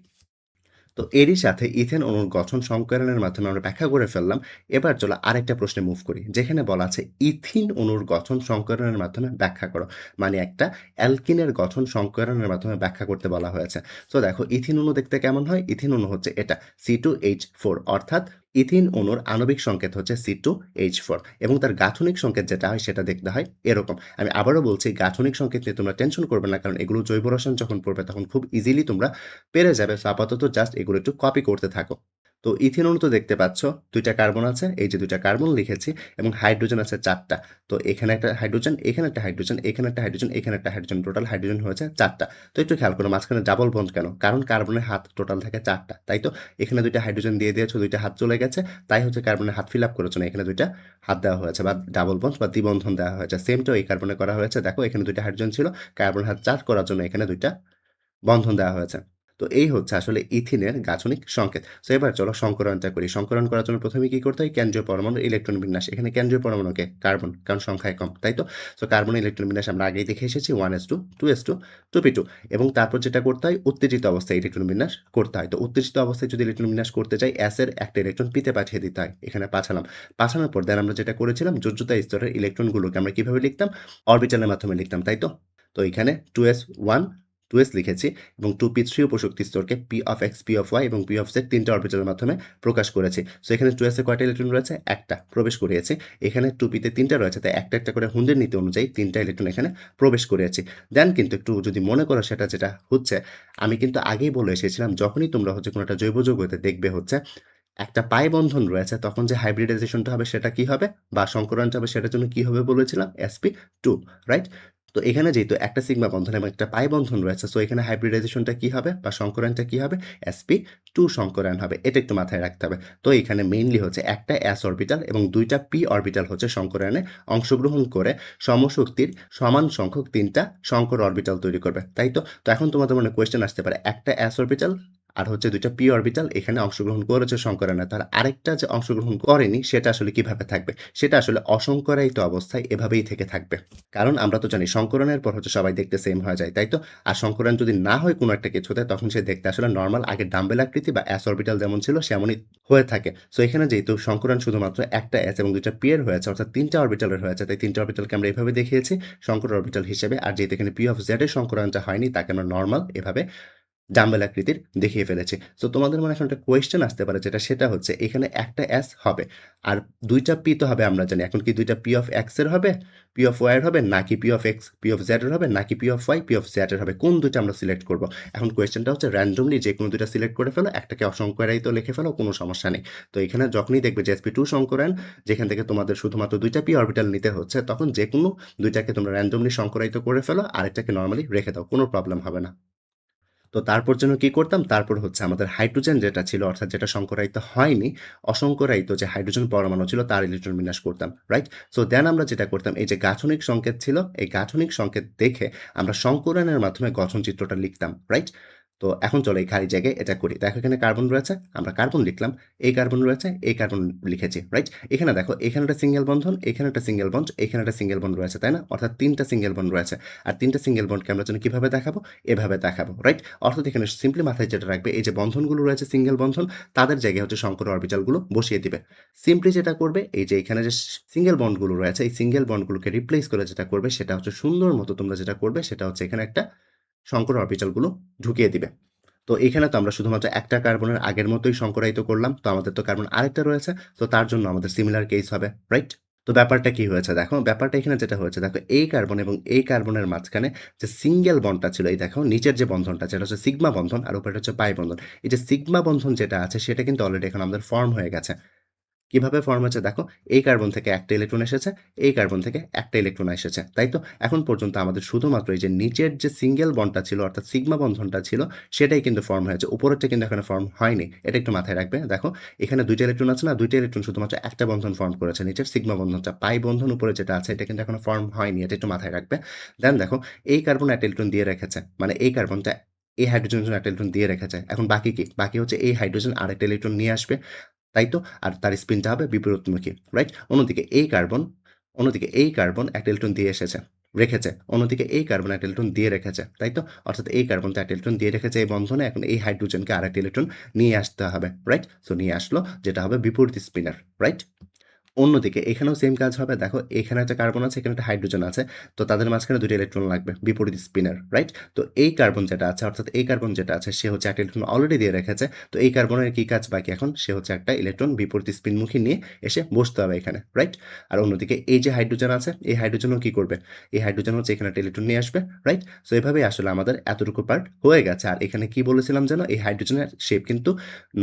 তো এরই সাথে ইথেন অণুর গঠন সংকরণের মাধ্যমে আমরা ব্যাখ্যা করে ফেললাম। এবার চলো আরেকটা প্রশ্নে মুভ করি। যেখানে বলা আছে ইথিন অণুর গঠন সংকরণের মাধ্যমে ব্যাখ্যা করো। মানে একটা অ্যালকিনের গঠন সংকরণের মাধ্যমে ব্যাখ্যা করতে বলা হয়েছে। সো দেখো ইথিন অণু দেখতে কেমন হয়? ইথিন অণু হচ্ছে এটা C2H4, অর্থাৎ ইথিন অণুর আণবিক সংকেত হচ্ছে C2H4 এবং তার গাঠনিক সংকেত যেটা হয় সেটা দেখতে হয় এরকম। আমি আবারও বলছি গাঠনিক সংকেত নিয়ে তোমরা টেনশন করবে না, কারণ এগুলো জৈব রসায়ন যখন পড়বে তখন খুব ইজিলি তোমরা পেরে যাবে। সো আপাতত জাস্ট এগুলো একটু কপি করতে থাকো। তো ইথিন অণু তো দেখতে পাচ্ছ ২ টা কার্বন আছে। এই যে ২ টা কার্বন লিখেছি এবং হাইড্রোজেন আছে ৪ টা। তো এখানে একটা হাইড্রোজেন, এখানে একটা হাইড্রোজেন, এখানে একটা হাইড্রোজেন, এখানে একটা হাইড্রোজেন। টোটাল হাইড্রোজেন হয়েছে ৪ টা। তো একটু খেয়াল করো মাঝখানে ডাবল বন্ড কেন? কারণ কার্বনের হাত টোটাল থাকে ৪ টা। তাই তো? এখানে ২ টা হাইড্রোজেন দিয়ে দিয়েছো, ২ টা হাত চলে গেছে। তাই হচ্ছে কার্বনের হাত ফিল আপ করেছো না। এখানে ২ টা হাত দেওয়া হয়েছে বা ডাবল বন্ড বা দ্বিবন্ধন দেওয়া হয়েছে। সেমটাও এই কার্বনে করা হয়েছে। দেখো এখানে ২ টা হাইড্রোজেন ছিল। কার্বনের হাত ৪ করার জন্য এখানে ২ টা বন্ধন দেওয়া হয়েছে। তো এই হচ্ছে আসলে ইথিনের গাঠনিক সংকেত। সো এবার চলো সংকরণটা করি। সংকরণ করার জন্য প্রথমে কি করতে হয়? কেন্দ্রীয় পরমাণুর ইলেকট্রন বিন্যাস। এখানে কেন্দ্রীয় পরমাণুকে কার্বন, কারণ সংখ্যায় কম, তাই তো? সো কার্বনের ইলেকট্রন বিন্যাস আমরা আগেই দেখে এসেছি 1s2, 2s2, 2p2 এবং তারপর যেটা করতে হয় উত্তেজিত অবস্থায় ইলেকট্রন বিন্যাস করতে হয়। তো উত্তেজিত অবস্থায় যদি ইলেকট্রন বিন্যাস করতে চাই s এর একটা ইলেকট্রন p তে পাঠিয়ে দিতে হয়। এখানে পাঠালাম। পাঠানোর পর দেন আমরা যেটা করেছিলাম যোজ্যতা স্তরের ইলেকট্রনগুলোকে আমরা কিভাবে লিখতাম? অরবিটালের মাধ্যমে লিখতাম, তাই তো? তো এখানে 2s1, 2s লিখেছি এবং 2p3 উপশক্তি স্তরকে p of x, p of y এবং p of z ৩ টা অরবিটালের মাধ্যমে প্রকাশ করেছি। সো এখানে 2s এ কয়টা ইলেকট্রন রয়েছে? একটা প্রবেশ করিয়েছি। এখানে 2p তে ৩ টা রয়েছে, তাই একটা করে হুন্ডের নীতি অনুযায়ী ৩ টা ইলেকট্রন এখানে প্রবেশ করিয়েছি। দেন কিন্তু একটু যদি মনে করো সেটা যেটা হচ্ছে, আমি কিন্তু আগেই বলে এসেছিলাম যখনই তোমরা হচ্ছে কোনো একটা জৈব যৌগতে দেখবে হচ্ছে একটা পাই বন্ধন রয়েছে তখন যে হাইব্রিডাইজেশনটা হবে সেটা কি হবে? বা সংকরণটা হবে সেটার জন্য কি হবে বলেছিলাম? sp2, right? তো এখানে যেহেতু একটা সিগমা বন্ধন এবং একটা পাই বন্ধন রয়েছে, সো এখানে হাইব্রিডাইজেশনটা কি হবে বা সংকরণটা কি হবে? sp2 সংকরণ হবে। এটা একটু মাথায় রাখতে হবে। তো এখানে মেইনলি হচ্ছে একটা s অরবিটাল এবং ২ টা p অরবিটাল হচ্ছে সংকরণে অংশগ্রহণ করে সমশক্তির সমান সংখ্যক ৩ টা সংকর অরবিটাল তৈরি করবে, তাই তো? তো এখন তোমাদের মনে কোয়েশ্চেন আসতে পারে একটা s অরবিটাল আর হচ্ছে ২ টা p অরবিটাল এখানে অংশগ্রহণ করেছে সংকরায়নে। তার আরেকটা যে অংশগ্রহণ করেনি সেটা আসলে কিভাবে থাকবে? সেটা আসলে অসংকরায়িত অবস্থায় এভাবেই থেকে থাকবে। কারণ আমরা তো জানি সংকরণের পর হচ্ছে সবাই দেখতে সেম হয়ে যায়, তাই তো? আর সংকরায়ন যদি না হয় কোনো একটা কিছুতে তখন সে দেখতে আসলে নরমাল আগে ডাম্বেল আকৃতি বা s অরবিটাল যেমন ছিল সেমনই হয়ে থাকে। সো এখানে যেহেতু সংকরায়ন শুধুমাত্র একটা s এবং ২ টা p এর হয়েছে অর্থাৎ ৩ টা অরবিটালের হয়েছে, তাই ৩ টা অরবিটালকে আমরা এভাবে দেখিয়েছি সংকর অরবিটাল হিসেবে। আর যেহেতু এখানে p অফ z এর সংকরায়নটা হয়নি তাকে আমরা নরমাল এভাবে ডাম্বেল আকৃতির দেখিয়ে ফেলেছি। সো তোমাদের মনে এখন একটা কোয়েশ্চেন আসতে পারে সেটা হচ্ছে এখানে একটা s হবে আর ২ টা p তো হবে আমরা জানি। এখন কি ২ টা p অফ x এর হবে, p অফ y এর হবে নাকি p of x, p of z এর হবে নাকি p of y, p of z এর হবে? কোন ২ টা আমরা সিলেক্ট করব? এখন কোয়েশ্চেনটা হচ্ছে randomly যেকোনো ২ টা সিলেক্ট করে ফেলো, একটাকে অসংকরায়িত লিখে ফেলো, কোনো সমস্যা নেই। তো এখানে যখনই দেখবে যে sp2 সংকরায়ন যেখান থেকে তোমাদের শুধুমাত্র ২ টা p অরবিটাল নিতে হচ্ছে তখন যেকোনো ২ টাকে তোমরা randomly সংকরায়িত করে ফেলো, আরেকটাকে নরমালি রেখে দাও। কোনো প্রবলেম হবে না। তো তারপর যেন কি করতাম? তারপর হচ্ছে আমাদের হাইড্রোজেন যেটা ছিল অর্থাৎ যেটা সংকরায়িত হয়নি, অসংকরায়িত যে হাইড্রোজেন পরমাণু ছিল তার ইলেকট্রন বিন্যাস করতাম। রাইট? সো দেন আমরা যেটা করতাম এই যে গাঠনিক সংকেত ছিল, এই গাঠনিক সংকেত দেখে আমরা সংকরণের মাধ্যমে গঠন চিত্রটা লিখতাম। রাইট? তো এখন চলো এই খালি জায়গায় এটা করি। দেখো এখানে কার্বন রয়েছে, আমরা কার্বন লিখলাম। এই কার্বন রয়েছে, এই কার্বন লিখেছি। রাইট? এখানে দেখো এখানে একটা সিঙ্গেল বন্ধন, এখানে একটা সিঙ্গেল বন্ড, এখানে একটা সিঙ্গেল বন্ড রয়েছে, তাই না? অর্থাৎ ৩ টা সিঙ্গেল বন্ড রয়েছে। আর ৩ টা সিঙ্গেল বন্ডকে আমরা যেন কিভাবে দেখাবো? এভাবে দেখাবো। রাইট? অর্থাৎ এখানে সিম্পলি মাথায় যেটা রাখবে এই যে বন্ধনগুলো রয়েছে সিঙ্গেল বন্ধন তাদের জায়গায় হচ্ছে সংকর অরবিটালগুলো বসিয়ে দিবে। সিম্পলি যেটা করবে এই যে এখানে যে সিঙ্গেল বন্ডগুলো রয়েছে এই সিঙ্গেল বন্ডগুলোকে রিপ্লেস করে যেটা করবে সেটা হচ্ছে সুন্দর মতো তোমরা যেটা করবে সেটা হচ্ছে এখানে একটা সংকর অরবিটালগুলো ঢুকিয়ে দিবে। তো এখানে তো আমরা শুধুমাত্র একটা কার্বনের আগের মতোই সংকরায়িত করলাম। তো আমাদের তো কার্বন আরেকটা রয়েছে। তো তার জন্য আমাদের সিমিলার কেস হবে। রাইট? তো ব্যাপারটা কি হয়েছে দেখো, ব্যাপারটা এখানে যেটা হয়েছে দেখো এই কার্বন এবং এই কার্বনের মাঝখানে যে সিঙ্গেল বন্ডটা ছিল এই দেখো নিচের যে বন্ধনটা যেটা হচ্ছে সিগমা বন্ধন আর উপরে হচ্ছে পাই বন্ধন। এই যে সিগমা বন্ধন যেটা আছে সেটা কিন্তু অলরেডি এখন আমাদের ফর্ম হয়ে গেছে। কিভাবে ফর্ম হচ্ছে দেখো, এই কার্বন থেকে একটা ইলেকট্রন এসেছে, এই কার্বন থেকে একটা ইলেকট্রন এসেছে। তাই তো? এখন পর্যন্ত আমাদের শুধুমাত্র এই যে নিচের যে সিঙ্গেল বন্ডটা ছিল অর্থাৎ সিগমা বন্ধনটা ছিল সেটাই কিন্তু ফর্ম হয়েছে। উপরেরটা কিন্তু এখনো ফর্ম হয়নি। এটা একটু মাথায় রাখবে। দেখো এখানে ২ টা ইলেকট্রন আছে না? ২ টা ইলেকট্রন শুধুমাত্র একটা বন্ধন ফর্ম করেছে। নিচের সিগমা বন্ধনটা। পাই বন্ধন উপরে যেটা আছে এটা কিন্তু এখনো ফর্ম হয়নি। এটা একটু মাথায় রাখবে। দেন দেখো এই কার্বন একটা ইলেকট্রন দিয়ে রেখেছে। মানে এই কার্বনটা এই হাইড্রোজেনের জন্য একটা ইলেকট্রন দিয়ে রেখেছে। এখন বাকি কি? বাকি হচ্ছে এই হাইড্রোজেন আরেকটা ইলেকট্রন নিয়ে আসবে। তাই তো? আর তার স্পিনটা হবে বিপরীতমুখী, রাইট? অন্যদিকে এই কার্বন একটা ইলেকট্রন দিয়ে রেখেছে। অন্যদিকে এই কার্বন একটা ইলেকট্রন দিয়ে রেখেছে, তাই তো? অর্থাৎ এই কার্বনটা একটা ইলেকট্রন দিয়ে রেখেছে এই বন্ধনে, এখন এই হাইড্রোজেনকে আরেকটা ইলেকট্রন নিয়ে আসতে হবে, রাইট? সো নিয়ে আসলো যেটা হবে বিপরীত স্পিনার, রাইট? অন্যদিকে এখানেও সেম কাজ হবে। দেখো এখানে একটা কার্বন আছে, এখানে একটা হাইড্রোজেন আছে। তো তাদের মাঝখানে ২ টা ইলেকট্রন লাগবে বিপরীত স্পিনের, রাইট? তো এই কার্বন যেটা আছে অর্থাৎ এই কার্বন যেটা আছে সে হচ্ছে একটা ইলেকট্রন অলরেডি দিয়ে রেখেছে। তো এই কার্বনের কি কাজ বাকি এখন? সে হচ্ছে একটা ইলেকট্রন বিপরীত স্পিনমুখী নিয়ে এসে বসতে হবে এখানে, রাইট? আর অন্যদিকে এই যে হাইড্রোজেন আছে, এই হাইড্রোজেনও কি করবে? এই হাইড্রোজেন হচ্ছে এখানে একটা ইলেকট্রন নিয়ে আসবে, রাইট? সো এভাবেই আসলে আমাদের এতটুকু পার্ট হয়ে গেছে। আর এখানে কি বলেছিলাম যেন? এই হাইড্রোজেনের শেপ কিন্তু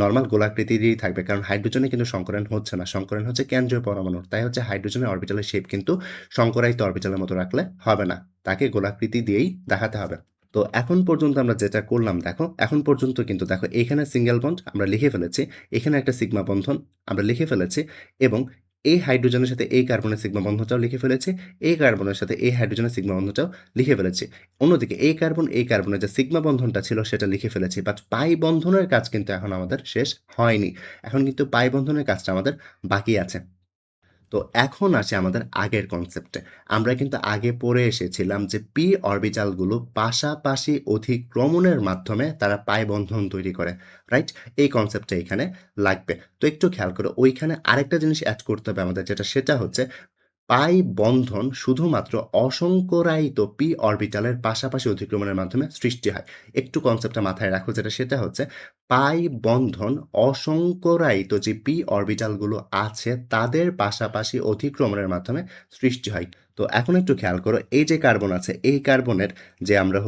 নরমাল গোলাকৃতিরই থাকবে। কারণ হাইড্রোজেনে কিন্তু সংকরণ হচ্ছে না। সংকরণ হচ্ছে কেন্দ্রীয় পরমাণুর। তাই হচ্ছে হাইড্রোজেনের অরবিটালের শেপ কিন্তু সংকরায়িত অরবিটালের মতো রাখলে হবে না। তাকে গোলাকৃতি দিয়েই দেখাতে হবে। তো এখন পর্যন্ত আমরা যেটা করলাম দেখো, এখন পর্যন্ত কিন্তু দেখো এখানে সিঙ্গেল বন্ড আমরা লিখে ফেলেছি। এখানে একটা সিগমা বন্ধন আমরা লিখে ফেলেছি এবং এই হাইড্রোজেনের সাথে এই কার্বনের সিগমা বন্ধনটাও লিখে ফেলেছি। এই কার্বনের সাথে এই হাইড্রোজেনের সিগমা বন্ধনটাও লিখে ফেলেছি। অন্যদিকে এই কার্বনের যে সিগমা বন্ধনটা ছিল সেটা লিখে ফেলেছি। বাট পাই বন্ধনের কাজ কিন্তু এখন আমাদের শেষ হয়নি। এখন কিন্তু পাই বন্ধনের কাজটা আমাদের বাকি আছে। তো এখন আসি আমাদের আগের কনসেপ্টে। আমরা কিন্তু আগে পড়ে এসেছিলাম যে পি অরবিটালগুলো পাশাপাশি অধিক্রমণের মাধ্যমে তারা পাই বন্ধন তৈরি করে। রাইট? এই কনসেপ্টটা এখানে লাগবে। তো একটু খেয়াল করো ওইখানে আরেকটা জিনিস এড করতে হবে আমাদের সেটা হচ্ছে পাই বন্ধন শুধুমাত্র অসংকরায়িত পি অরবিটালের পাশাপাশি অধিক্রমণের মাধ্যমে সৃষ্টি হয়। একটু কনসেপ্টটা মাথায় রাখো সেটা হচ্ছে পাই বন্ধন অসংকরায়িত যে পি অরবিটালগুলো আছে তাদের পাশাপাশি অধিক্রমণের মাধ্যমে সৃষ্টি হয়। তো এখন একটু খেয়াল করো এই যে কার্বন আছে এই কার্বনের যে আমরা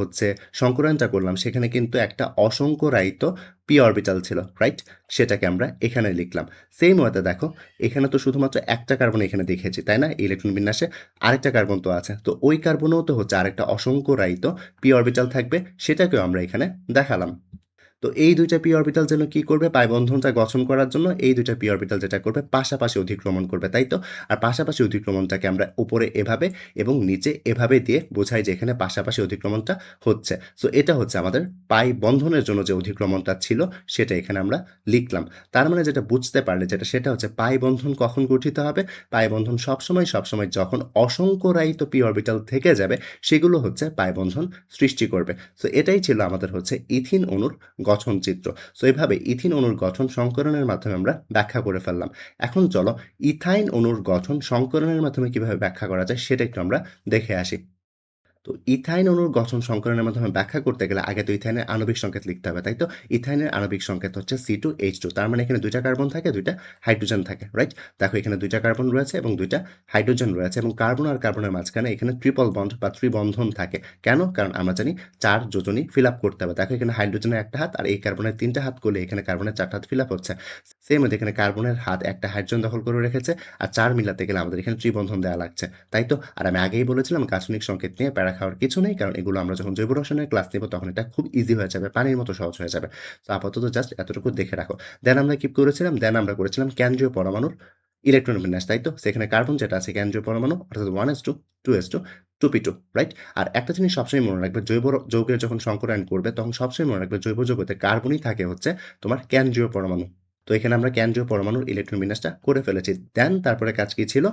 সংকরায়নটা করলাম সেখানে কিন্তু একটা অসংকরায়িত পি অরবিটাল ছিল, রাইট? সেটাকে আমরা এখানে লিখলাম। সেম ওয়েতে দেখো এখানে তো শুধুমাত্র একটা কার্বন এখানে দেখেছি, তাই না? ইলেকট্রন বিন্যাসে আরেকটা কার্বন তো আছে। তো ওই কার্বনেও তো হচ্ছে আরেকটা অসংকরায়িত পি অরবিটাল থাকবে, সেটাকেও আমরা এখানে দেখালাম। তো এই ২ টা p অরবিটাল যেন কি করবে? পাই বন্ধনটা গঠন করার জন্য এই ২ টা p অরবিটাল যেটা করবে পাশাপাশি অধিক্রমণ করবে, তাই তো? আর পাশাপাশি অধিক্রমণটাকে আমরা উপরে এভাবে এবং নিচে এভাবে দিয়ে বোঝাই যে এখানে পাশাপাশি অধিক্রমণটা হচ্ছে। সো এটা হচ্ছে আমাদের পাই বন্ধনের জন্য যে অধিক্রমণটা ছিল সেটা এখানে আমরা লিখলাম। তার মানে যেটা বুঝতে পারলে সেটা হচ্ছে পাই বন্ধন কখন গঠিত হবে? পাই বন্ধন সবসময় যখন অসংখ্য রাহিত p অরবিটাল থেকে যাবে সেগুলো হচ্ছে পাই বন্ধন সৃষ্টি করবে। সো এটাই ছিল আমাদের হচ্ছে ইথিন অণুর গঠন চিত্র। সো এভাবে ইথিন অণুর গঠন সংকরণের মাধ্যমে আমরা ব্যাখ্যা করে ফেললাম। এখন চলো ইথাইন অণুর গঠন সংকরণের মাধ্যমে কিভাবে ব্যাখ্যা করা যায় সেটা একটু আমরা দেখে আসি। তো ইথাইন অণুর গঠন সংকরণের মাধ্যমে ব্যাখ্যা করতে গেলে আগে তো ইথাইনের আণবিক সংকেত লিখতে হবে, তাই তো? ইথাইনের আণবিক সংকেত হচ্ছে C2H2, তার মানে এখানে ২ টা কার্বন থাকে, ২ টা হাইড্রোজেন থাকে, রাইট? দেখো এখানে ২ টা কার্বন রয়েছে এবং ২ টা হাইড্রোজেন রয়েছে এবং কার্বন আর কার্বনের মাঝখানে এখানে ট্রিপল বন্ড বা ত্রিবন্ধন থাকে। কেন? কারণ আমরা জানি ৪ যোজনী ফিল আপ করতে হবে। দেখো এখানে হাইড্রোজেনের ১ টা হাত আর এই কার্বনের ৩ টা হাত করলে এখানে কার্বনের ৪ টা হাত ফিল আপ হচ্ছে। সেম ওয়ে এখানে কার্বনের হাত একটা হাইড্রোজেন দখল করে রেখেছে আর ৪ মিলাতে গেলে আমাদের এখানে ত্রিবন্ধন দেওয়া লাগছে, তাই তো? আর আমি আগেই বলেছিলাম গাঠনিক সংকেত নিয়ে প্যারা খাওয়ার কিছু নেই, কারণ এগুলো আমরা যখন জৈব রসায়নের ক্লাস নেব তখন এটা খুব ইজি হয়ে যাবে, পানির মতো সহজ হয়ে যাবে। তো আপাতত জাস্ট এতটুকু দেখে রাখো। দেন আমরা কি করেছিলাম? দেন আমরা করেছিলাম কেন্দ্রীয় পরমাণুর ইলেকট্রন বিন্যাস, তাই তো? সেখানে কার্বন যেটা আছে কেন্দ্রীয় পরমাণু অর্থাৎ 1s2, 2s2, 2p2, রাইট? আর একটা জিনিস সবসময় মনে রাখবে, যৌগের যখন সংকরায়ন করবে তখন সবসময় মনে রাখবে জৈব যৌগতে কার্বনই থাকে হচ্ছে তোমার কেন্দ্রীয় পরমাণু। তো এখানে আমরা কেন্দ্রীয় পরমাণুর ইলেকট্রন বিন্যাসটা করে ফেলেছি। দেন তারপরে কাজ কি ছিল?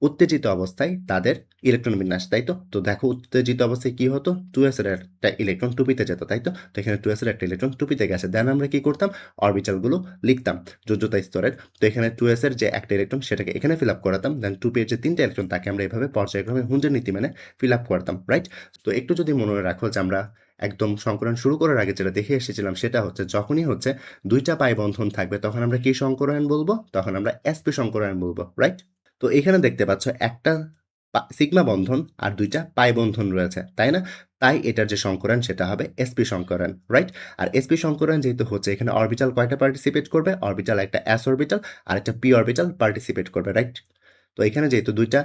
উত্তেজিত অবস্থায় তাদের ইলেকট্রন বিন্যাস, তাই তো? তো দেখো উত্তেজিত অবস্থায় কি হতো? 2s এর একটা ইলেকট্রন 2p তে যেত, তাই তো? তো এখানে 2s এর একটা ইলেকট্রন 2p তে গেছে। দেন আমরা কি করতাম? অরবিটালগুলো লিখতাম যোজ্যতা স্তরের। তো এখানে 2s এর যে একটা ইলেকট্রন সেটাকে এখানে ফিল আপ করাতাম। দেন 2p এর যে ৩ টা ইলেকট্রন তাকে আমরা এভাবে পর্যায়ক্রমে হুঞ্জের নীতি মেনে ফিল আপ করতাম, রাইট? তো একটু যদি মনে রাখো যে আমরা একদম সংকরণ শুরু করার আগে যেটা দেখে এসেছিলাম সেটা হচ্ছে যখনই হচ্ছে ২ টা পাই বন্ধন থাকবে তখন আমরা কি সংকরায়ন বলবো? তখন আমরা sp সংকরায়ন বলবো, রাইট? তো এখানে দেখতে পাচ্ছ একটা সিগমা বন্ধন আর ২ টা পাই বন্ধন রয়েছে, তাই না? তাই এটার যে সংকরায়ন সেটা হবে sp সংকরায়ন, রাইট? আর sp সংকরায়ন যেহেতু হচ্ছে এখানে অরবিটাল কয়টা পার্টিসিপেট করবে? অরবিটাল একটা s অরবিটাল আর একটা p অরবিটাল পার্টিসিপেট করবে, রাইট? তো এখানে যেহেতু ২ টা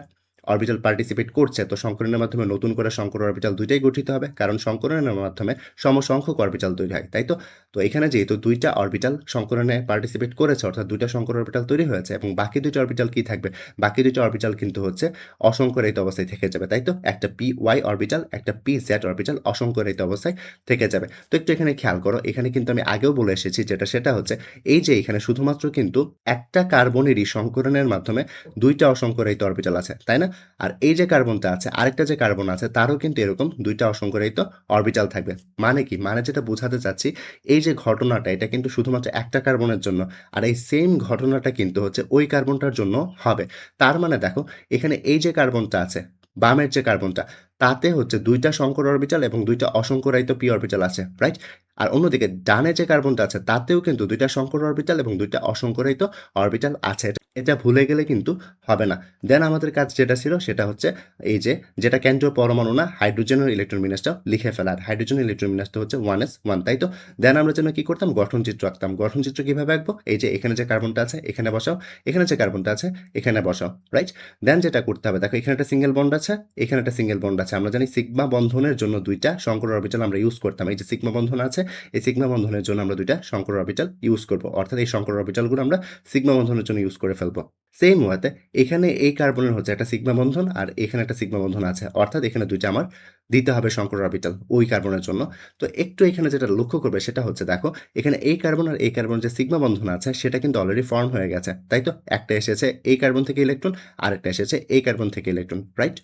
অরবিটাল পার্টিসিপেট করছে তো সংকরণের মাধ্যমে নতুন করে সংকর অরবিটাল ২ টাই গঠিত হবে, কারণ সংকরণের মাধ্যমে সমসংখ্যক অরবিটাল তৈরি হয়, তাই তো? তো এখানে যেহেতু ২ টা অরবিটাল সংকরণে পার্টিসিপেট করেছে অর্থাৎ ২ টা সংকর অরবিটাল তৈরি হয়েছে এবং বাকি ২ টা অরবিটাল কি থাকবে? বাকি ২ টা অরবিটাল কিন্তু হচ্ছে অসংকরিত অবস্থায় থেকে যাবে, তাই তো? একটা py অরবিটাল, একটা pz অরবিটাল অসংকরিত অবস্থায় থেকে যাবে। তো একটু এখানে খেয়াল করো, এখানে কিন্তু আমি আগেও বলে এসেছি সেটা হচ্ছে এই যে এখানে শুধুমাত্র কিন্তু একটা কার্বনেরই সংকরণের মাধ্যমে ২ টা অসংকরিত অরবিটাল আছে, তাই না? আর এই যে কার্বনটা আছে, আরেকটা যে কার্বন আছে তারও কিন্তু এরকম ২ টা অসংকরিত অরবিটাল থাকবে। মানে কি? মানে যেটা বোঝাতে চাচ্ছি, এই যে ঘটনাটা এটা কিন্তু শুধুমাত্র একটা কার্বনের জন্য। আর এই সেম ঘটনাটা কিন্তু হচ্ছে ওই কার্বনটার জন্য হবে। তার মানে দেখো এখানে এই যে কার্বনটা আছে, বামের যে কার্বনটা, তাতে হচ্ছে ২ টা সংকর অরবিটাল এবং ২ টা অসংকরায়িত p অরবিটাল আছে, রাইট? আর অন্যদিকে ডানে যে কার্বনটা আছে তাতেও কিন্তু ২ টা সংকর অরবিটাল এবং ২ টা অসংকরায়িত অরবিটাল আছে। এটা ভুলে গেলে কিন্তু হবে না। দেন আমাদের কাজ যেটা ছিল সেটা হচ্ছে এই যে যেটা কেন্দ্রীয় পরমাণু না, হাইড্রোজেনের ইলেকট্রন বিন্যাসটা লিখে ফেলা। আর হাইড্রোজেনের ইলেকট্রন বিন্যাসটা হচ্ছে 1s1, তাই তো? দেন আমরা যেন কি করতাম? গঠন চিত্র আঁকতাম। গঠন চিত্র কিভাবে আঁকবো? এই যে এখানে যে কার্বনটা আছে এখানে বসাও, এখানে যে কার্বনটা আছে এখানে বসাও, রাইট? দেন যেটা করতে হবে দেখো এখানে একটা সিঙ্গেল বন্ড আছে, এখানে একটা সিঙ্গেল বন্ড আছে। আমরা জানি সিগমা বন্ধনের জন্য ২ টা সংকর অরবিটাল আমরা ইউজ করতাম। এই যে সিগমা বন্ধন আছে, এই সিগমা বন্ধনের জন্য আমরা ২ টা সংকর অরবিটাল ইউজ করব। অর্থাৎ এই সংকর অরবিটালগুলো আমরা সিগমা বন্ধনের জন্য ইউজ করে ফেলবো। সেম ওয়েতে এখানে এই কার্বনের হচ্ছে একটা সিগমা বন্ধন আর এখানে একটা সিগমা বন্ধন আছে। অর্থাৎ এখানে ২ টা আমার দিতে হবে সংকর অরবিটাল ওই কার্বনের জন্য। তো একটু এখানে যেটা লক্ষ্য করবে সেটা হচ্ছে দেখো এখানে এই কার্বন আর এই কার্বন যে সিগমা বন্ধন আছে সেটা কিন্তু অলরেডি ফর্ম হয়ে গেছে, তাই তো? একটা এসেছে এই কার্বন থেকে ইলেকট্রন, আরেকটা এসেছে এই কার্বন থেকে ইলেকট্রন, রাইট?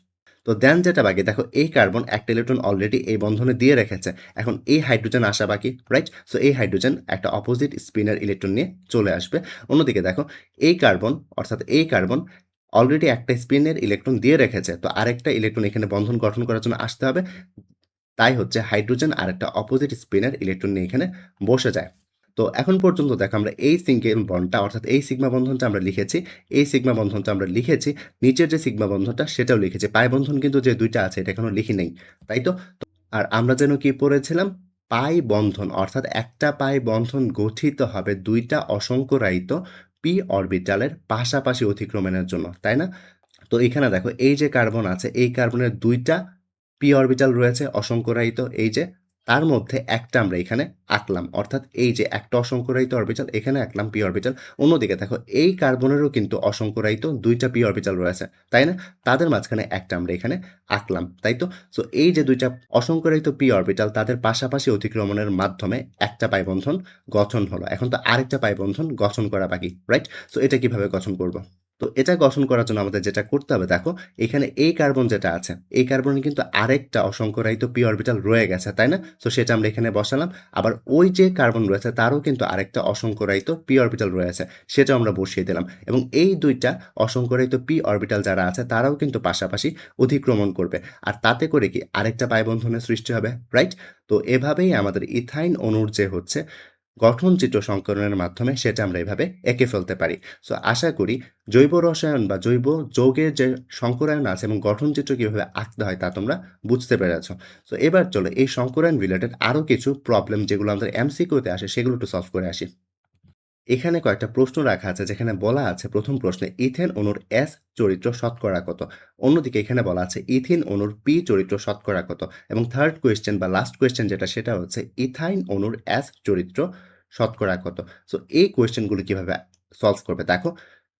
তো দেন যেটা বাকি দেখো এই কার্বন একটা ইলেকট্রন অলরেডি এই বন্ধনে দিয়ে রেখেছে। এখন এই হাইড্রোজেন আসা বাকি, রাইট? সো এই হাইড্রোজেন একটা অপোজিট স্পিনের ইলেকট্রন নিয়ে চলে আসবে। অন্যদিকে দেখো এই কার্বন অর্থাৎ এই কার্বন অলরেডি একটা স্পিনের ইলেকট্রন দিয়ে রেখেছে। তো আরেকটা ইলেকট্রন এখানে বন্ধন গঠন করার জন্য আসতে হবে। তাই হচ্ছে হাইড্রোজেন আরেকটা অপোজিট স্পিনের ইলেকট্রন নিয়ে এখানে বসে যায়। তো এখন পর্যন্ত দেখো আমরা এই সিঙ্গেল বন্ডটা অর্থাৎ এই সিগমা বন্ধনটা আমরা লিখেছি, এই সিগমা বন্ধনটা আমরা লিখেছি, নিচের যে সিগমা বন্ধনটা সেটাও লিখেছি। পাই বন্ধন কিন্তু যে ২ টা আছে এটা এখনো লিখি নাই, তাই তো? আর আমরা যেন কি পড়েছিলাম? পাই বন্ধন অর্থাৎ একটা পাই বন্ধন গঠিত হবে ২ টা অসংকরায়িত p অরবিটালের পাশাপাশি অতিক্রমণের জন্য, তাই না? তো এখানে দেখো এই যে কার্বন আছে এই কার্বনের ২ টা p অরবিটাল রয়েছে অসংকরায়িত, এই যে তার মধ্যে একটা আমরা এখানে আঁকলাম। অর্থাৎ এই যে একটা অসংখ্যরাহিত অরবিটাল এখানে আঁকলাম p অরবিটাল। অন্যদিকে দেখো এই কার্বনেরও কিন্তু অসংখ্যরাহিত ২ টা p অরবিটাল রয়েছে। তাই না? তাদের মাঝখানে একটা আমরা এখানে আঁকলাম। তাই তো? সো এই যে ২ টা অসংখ্যরাহিত p অরবিটাল তাদের পাশাপাশি অতিক্রমণের মাধ্যমে একটা পাই বন্ধন গঠন হলো। এখন তো আরেকটা পাই বন্ধন গঠন করা বাকি। রাইট? সো এটা কিভাবে গঠন করব? তো এটা গঠন করার জন্য আমাদের যেটা করতে হবে দেখো, এখানে এই কার্বন যেটা আছে, এই কার্বনে কিন্তু আরেকটা অসংখ্যরাহিত p অরবিটাল রয়ে গেছে, তাই না? সো সেটা আমরা এখানে বসালাম। আবার ওই যে কার্বন রয়েছে তারও কিন্তু আরেকটা অসংখ্যরাহিত p অরবিটাল রয়েছে, সেটাও আমরা বসিয়ে দিলাম। এবং এই ২ টা অসংখ্যরাহিত p অরবিটাল যারা আছে তারাও কিন্তু পাশাপাশি অধিক্রমণ করবে। আর তাতে করে কি আরেকটা পাই বন্ধনের সৃষ্টি হবে, রাইট? তো এভাবেই আমাদের ইথাইন অণুর যে হচ্ছে গঠনচিত্র সংকলনের মাধ্যমে সেটা আমরা এভাবে এঁকে ফেলতে পারি। সো আশা করি জৈব রসায়ন বা জৈব যৌগের যে সংকরায়ন আছে এবং গঠনচিত্র কিভাবে আঁকতে হয় তা তোমরা বুঝতে পেরেছ। সো এবার চলো এই সংকরায়ন রিলেটেড আরো কিছু প্রবলেম যেগুলো আমাদের এমসিকিউতে আসে সেগুলো একটু সলভ করে আসি। এখানে কয়েকটা প্রশ্ন রাখা আছে যেখানে বলা আছে প্রথম প্রশ্নে ইথেন অণুর S চরিত্র শতকরা কত? অন্যদিকে এখানে বলা আছে ইথিন অণুর P চরিত্র শতকরা কত? এবং থার্ড কোয়েশ্চেন বা লাস্ট কোয়েশ্চেন যেটা সেটা হচ্ছে ইথাইন অণুর S চরিত্র শতকরা কত? সো এই কোয়েশ্চেনগুলো কিভাবে সলভ করবে? দেখো,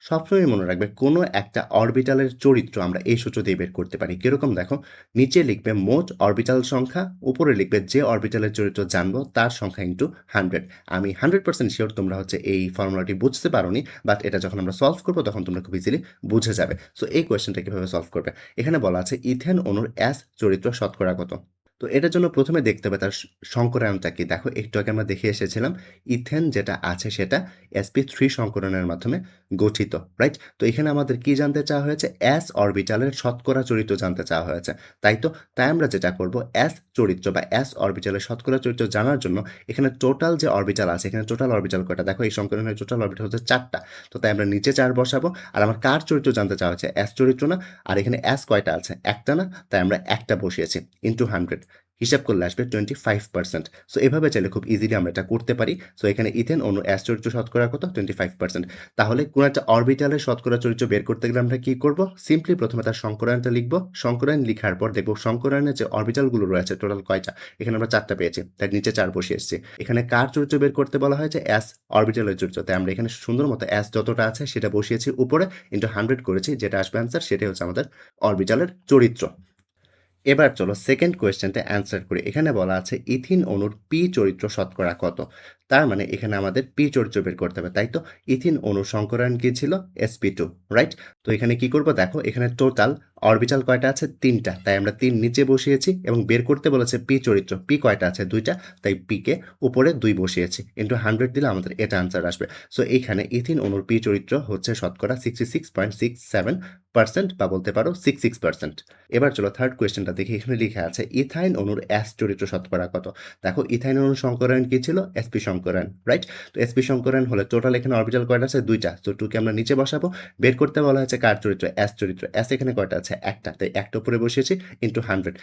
সবসময় মনে রাখবে কোনো একটা অরবিটালের চরিত্র আমরা এই সূত্র দিয়ে বের করতে পারি। কিরকম দেখো, নিচে লিখবে মোট অরবিটাল সংখ্যা, উপরে লিখবে যে অরবিটালের চরিত্র জানবো তার সংখ্যা ইনটু 100। আমি 100% সিওর তোমরা হচ্ছে এই ফর্মুলাটি বুঝতে পারোনি, বাট এটা যখন আমরা সলভ করব তখন তোমরা খুব ইজিলি বুঝে যাবে। সো এই কোয়েশ্চেনটা কিভাবে সলভ করবে? এখানে বলা আছে ইথেন অণুর S চরিত্র শতকরা কত? তো এটার জন্য প্রথমে দেখতে হবে তার সংকরায়নটা কি। দেখো একটু আগে আমরা দেখে এসেছিলাম ইথেন যেটা আছে সেটা sp3 সংকরণের মাধ্যমে গঠিত, রাইট? তো এখানে আমাদের কি জানতে চাওয়া হয়েছে? S অরবিটালের শতকরা চরিত্র জানতে চাওয়া হয়েছে। তাই তো? তাই আমরা যেটা করব S চরিত্র বা S অরবিটালের শতকরা চরিত্র জানার জন্য এখানে টোটাল যে অরবিটাল আছে, এখানে টোটাল অরবিটাল কয়টা? দেখো এই সংকলনের টোটাল অরবিটাল হচ্ছে ৪ টা। তো তাই আমরা নিচে ৪ বসাবো। আর আমার কার চরিত্র জানতে চাওয়া হয়েছে? S চরিত্র না। আর এখানে S কয়টা আছে? একটা না। তাই আমরা একটা বসিয়েছি ইনটু 100। হিসাব করলে আসবে 25%। সো এভাবে চাইলে খুব ইজিলি আমরা এটা করতে পারি। সো এখানে ইথেন অণুর S চরিত্র শতকরা কত? 25%। তাহলে কোন একটা অরবিটালের শতকরা চরিত্র বের করতে গেলে আমরা কি করব? সিম্পলি প্রথমে তার সংকরায়নটা লিখব। সংকরায়ন লিখার পর দেখব সংকরায়নের যে অরবিটালগুলো রয়েছে টোটাল কয়টা? এখানে আমরা ৪ টা পেয়েছি। তাই নিচে ৪ বসিয়ে এসেছি। এখানে কার চরিত্র বের করতে বলা হয়েছে? S অরবিটালের চরিত্র। তাই আমরা এখানে সুন্দর মতো S যতটা আছে সেটা বসিয়েছি উপরে ইনটু 100 করেছি। যেটা আসবে অ্যান্সার সেটাই হচ্ছে আমাদের অরবিটালের চরিত্র। এবার চলো সেকেন্ড কোয়েশ্চেনটা অ্যান্সার করি। এখানে বলা আছে ইথিন অণুর পি চরিত্র শতকরা কত? তার মানে এখানে আমাদের পি চরিত্র বের করতে হবে, তাই তো? ইথিন অণুর সংকরায়ন কি ছিল? sp2, right? তো এখানে কি করব? দেখো এখানে টোটাল অরবিটাল কয়টা আছে? ৩ টা। তাই আমরা ৩ নিচে বসিয়েছি এবং বের করতে বলেছে পি চরিত্র। পি কয়টা আছে? ২ টা। তাই পি কে উপরে ২ বসিয়েছি। ইনটু 100 দিলে আমাদের এটা আনসার আসবে। সো এইখানে ইথিন অণুর পি চরিত্র হচ্ছে শতকরা 66.67% বা বলতে পারো 66%। এবার চলো থার্ড কোয়েশ্চেনটা দেখি। এখানে লিখা আছে ইথাইন অণুর S চরিত্র শতকরা কত? দেখো ইথাইন অণুর সংকরায়ন কি ছিল? sp সংকরায়ন, রাইট? তো sp সংকরায়ন হলে টোটাল এখানে অরবিটাল কয়টা আছে? ২ টা। সো 2 কে আমরা নিচে বসাবো। বের করতে বলা হয়েছে কার চরিত্র? S চরিত্র। S এখানে কয়টা আছে? একটা। তাই একটা উপরে বসিয়েছি ইনটু 100।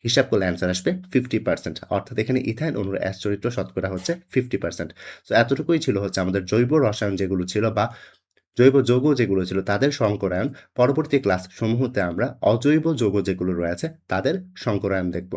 হিসাব করলে অ্যান্সার আসবে 50%। অর্থাৎ এখানে ইথাইন অণুর S চরিত্র শতকরা হচ্ছে 50%। সো এতটুকুই ছিল হচ্ছে আমাদের জৈব রসায়ন যেগুলো ছিল বা জৈব যৌগ যেগুলো ছিল তাদের সংকরায়ন। পরবর্তী ক্লাস সমূহতে আমরা অজৈব যৌগ যেগুলো রয়েছে তাদের সংকরায়ন দেখব।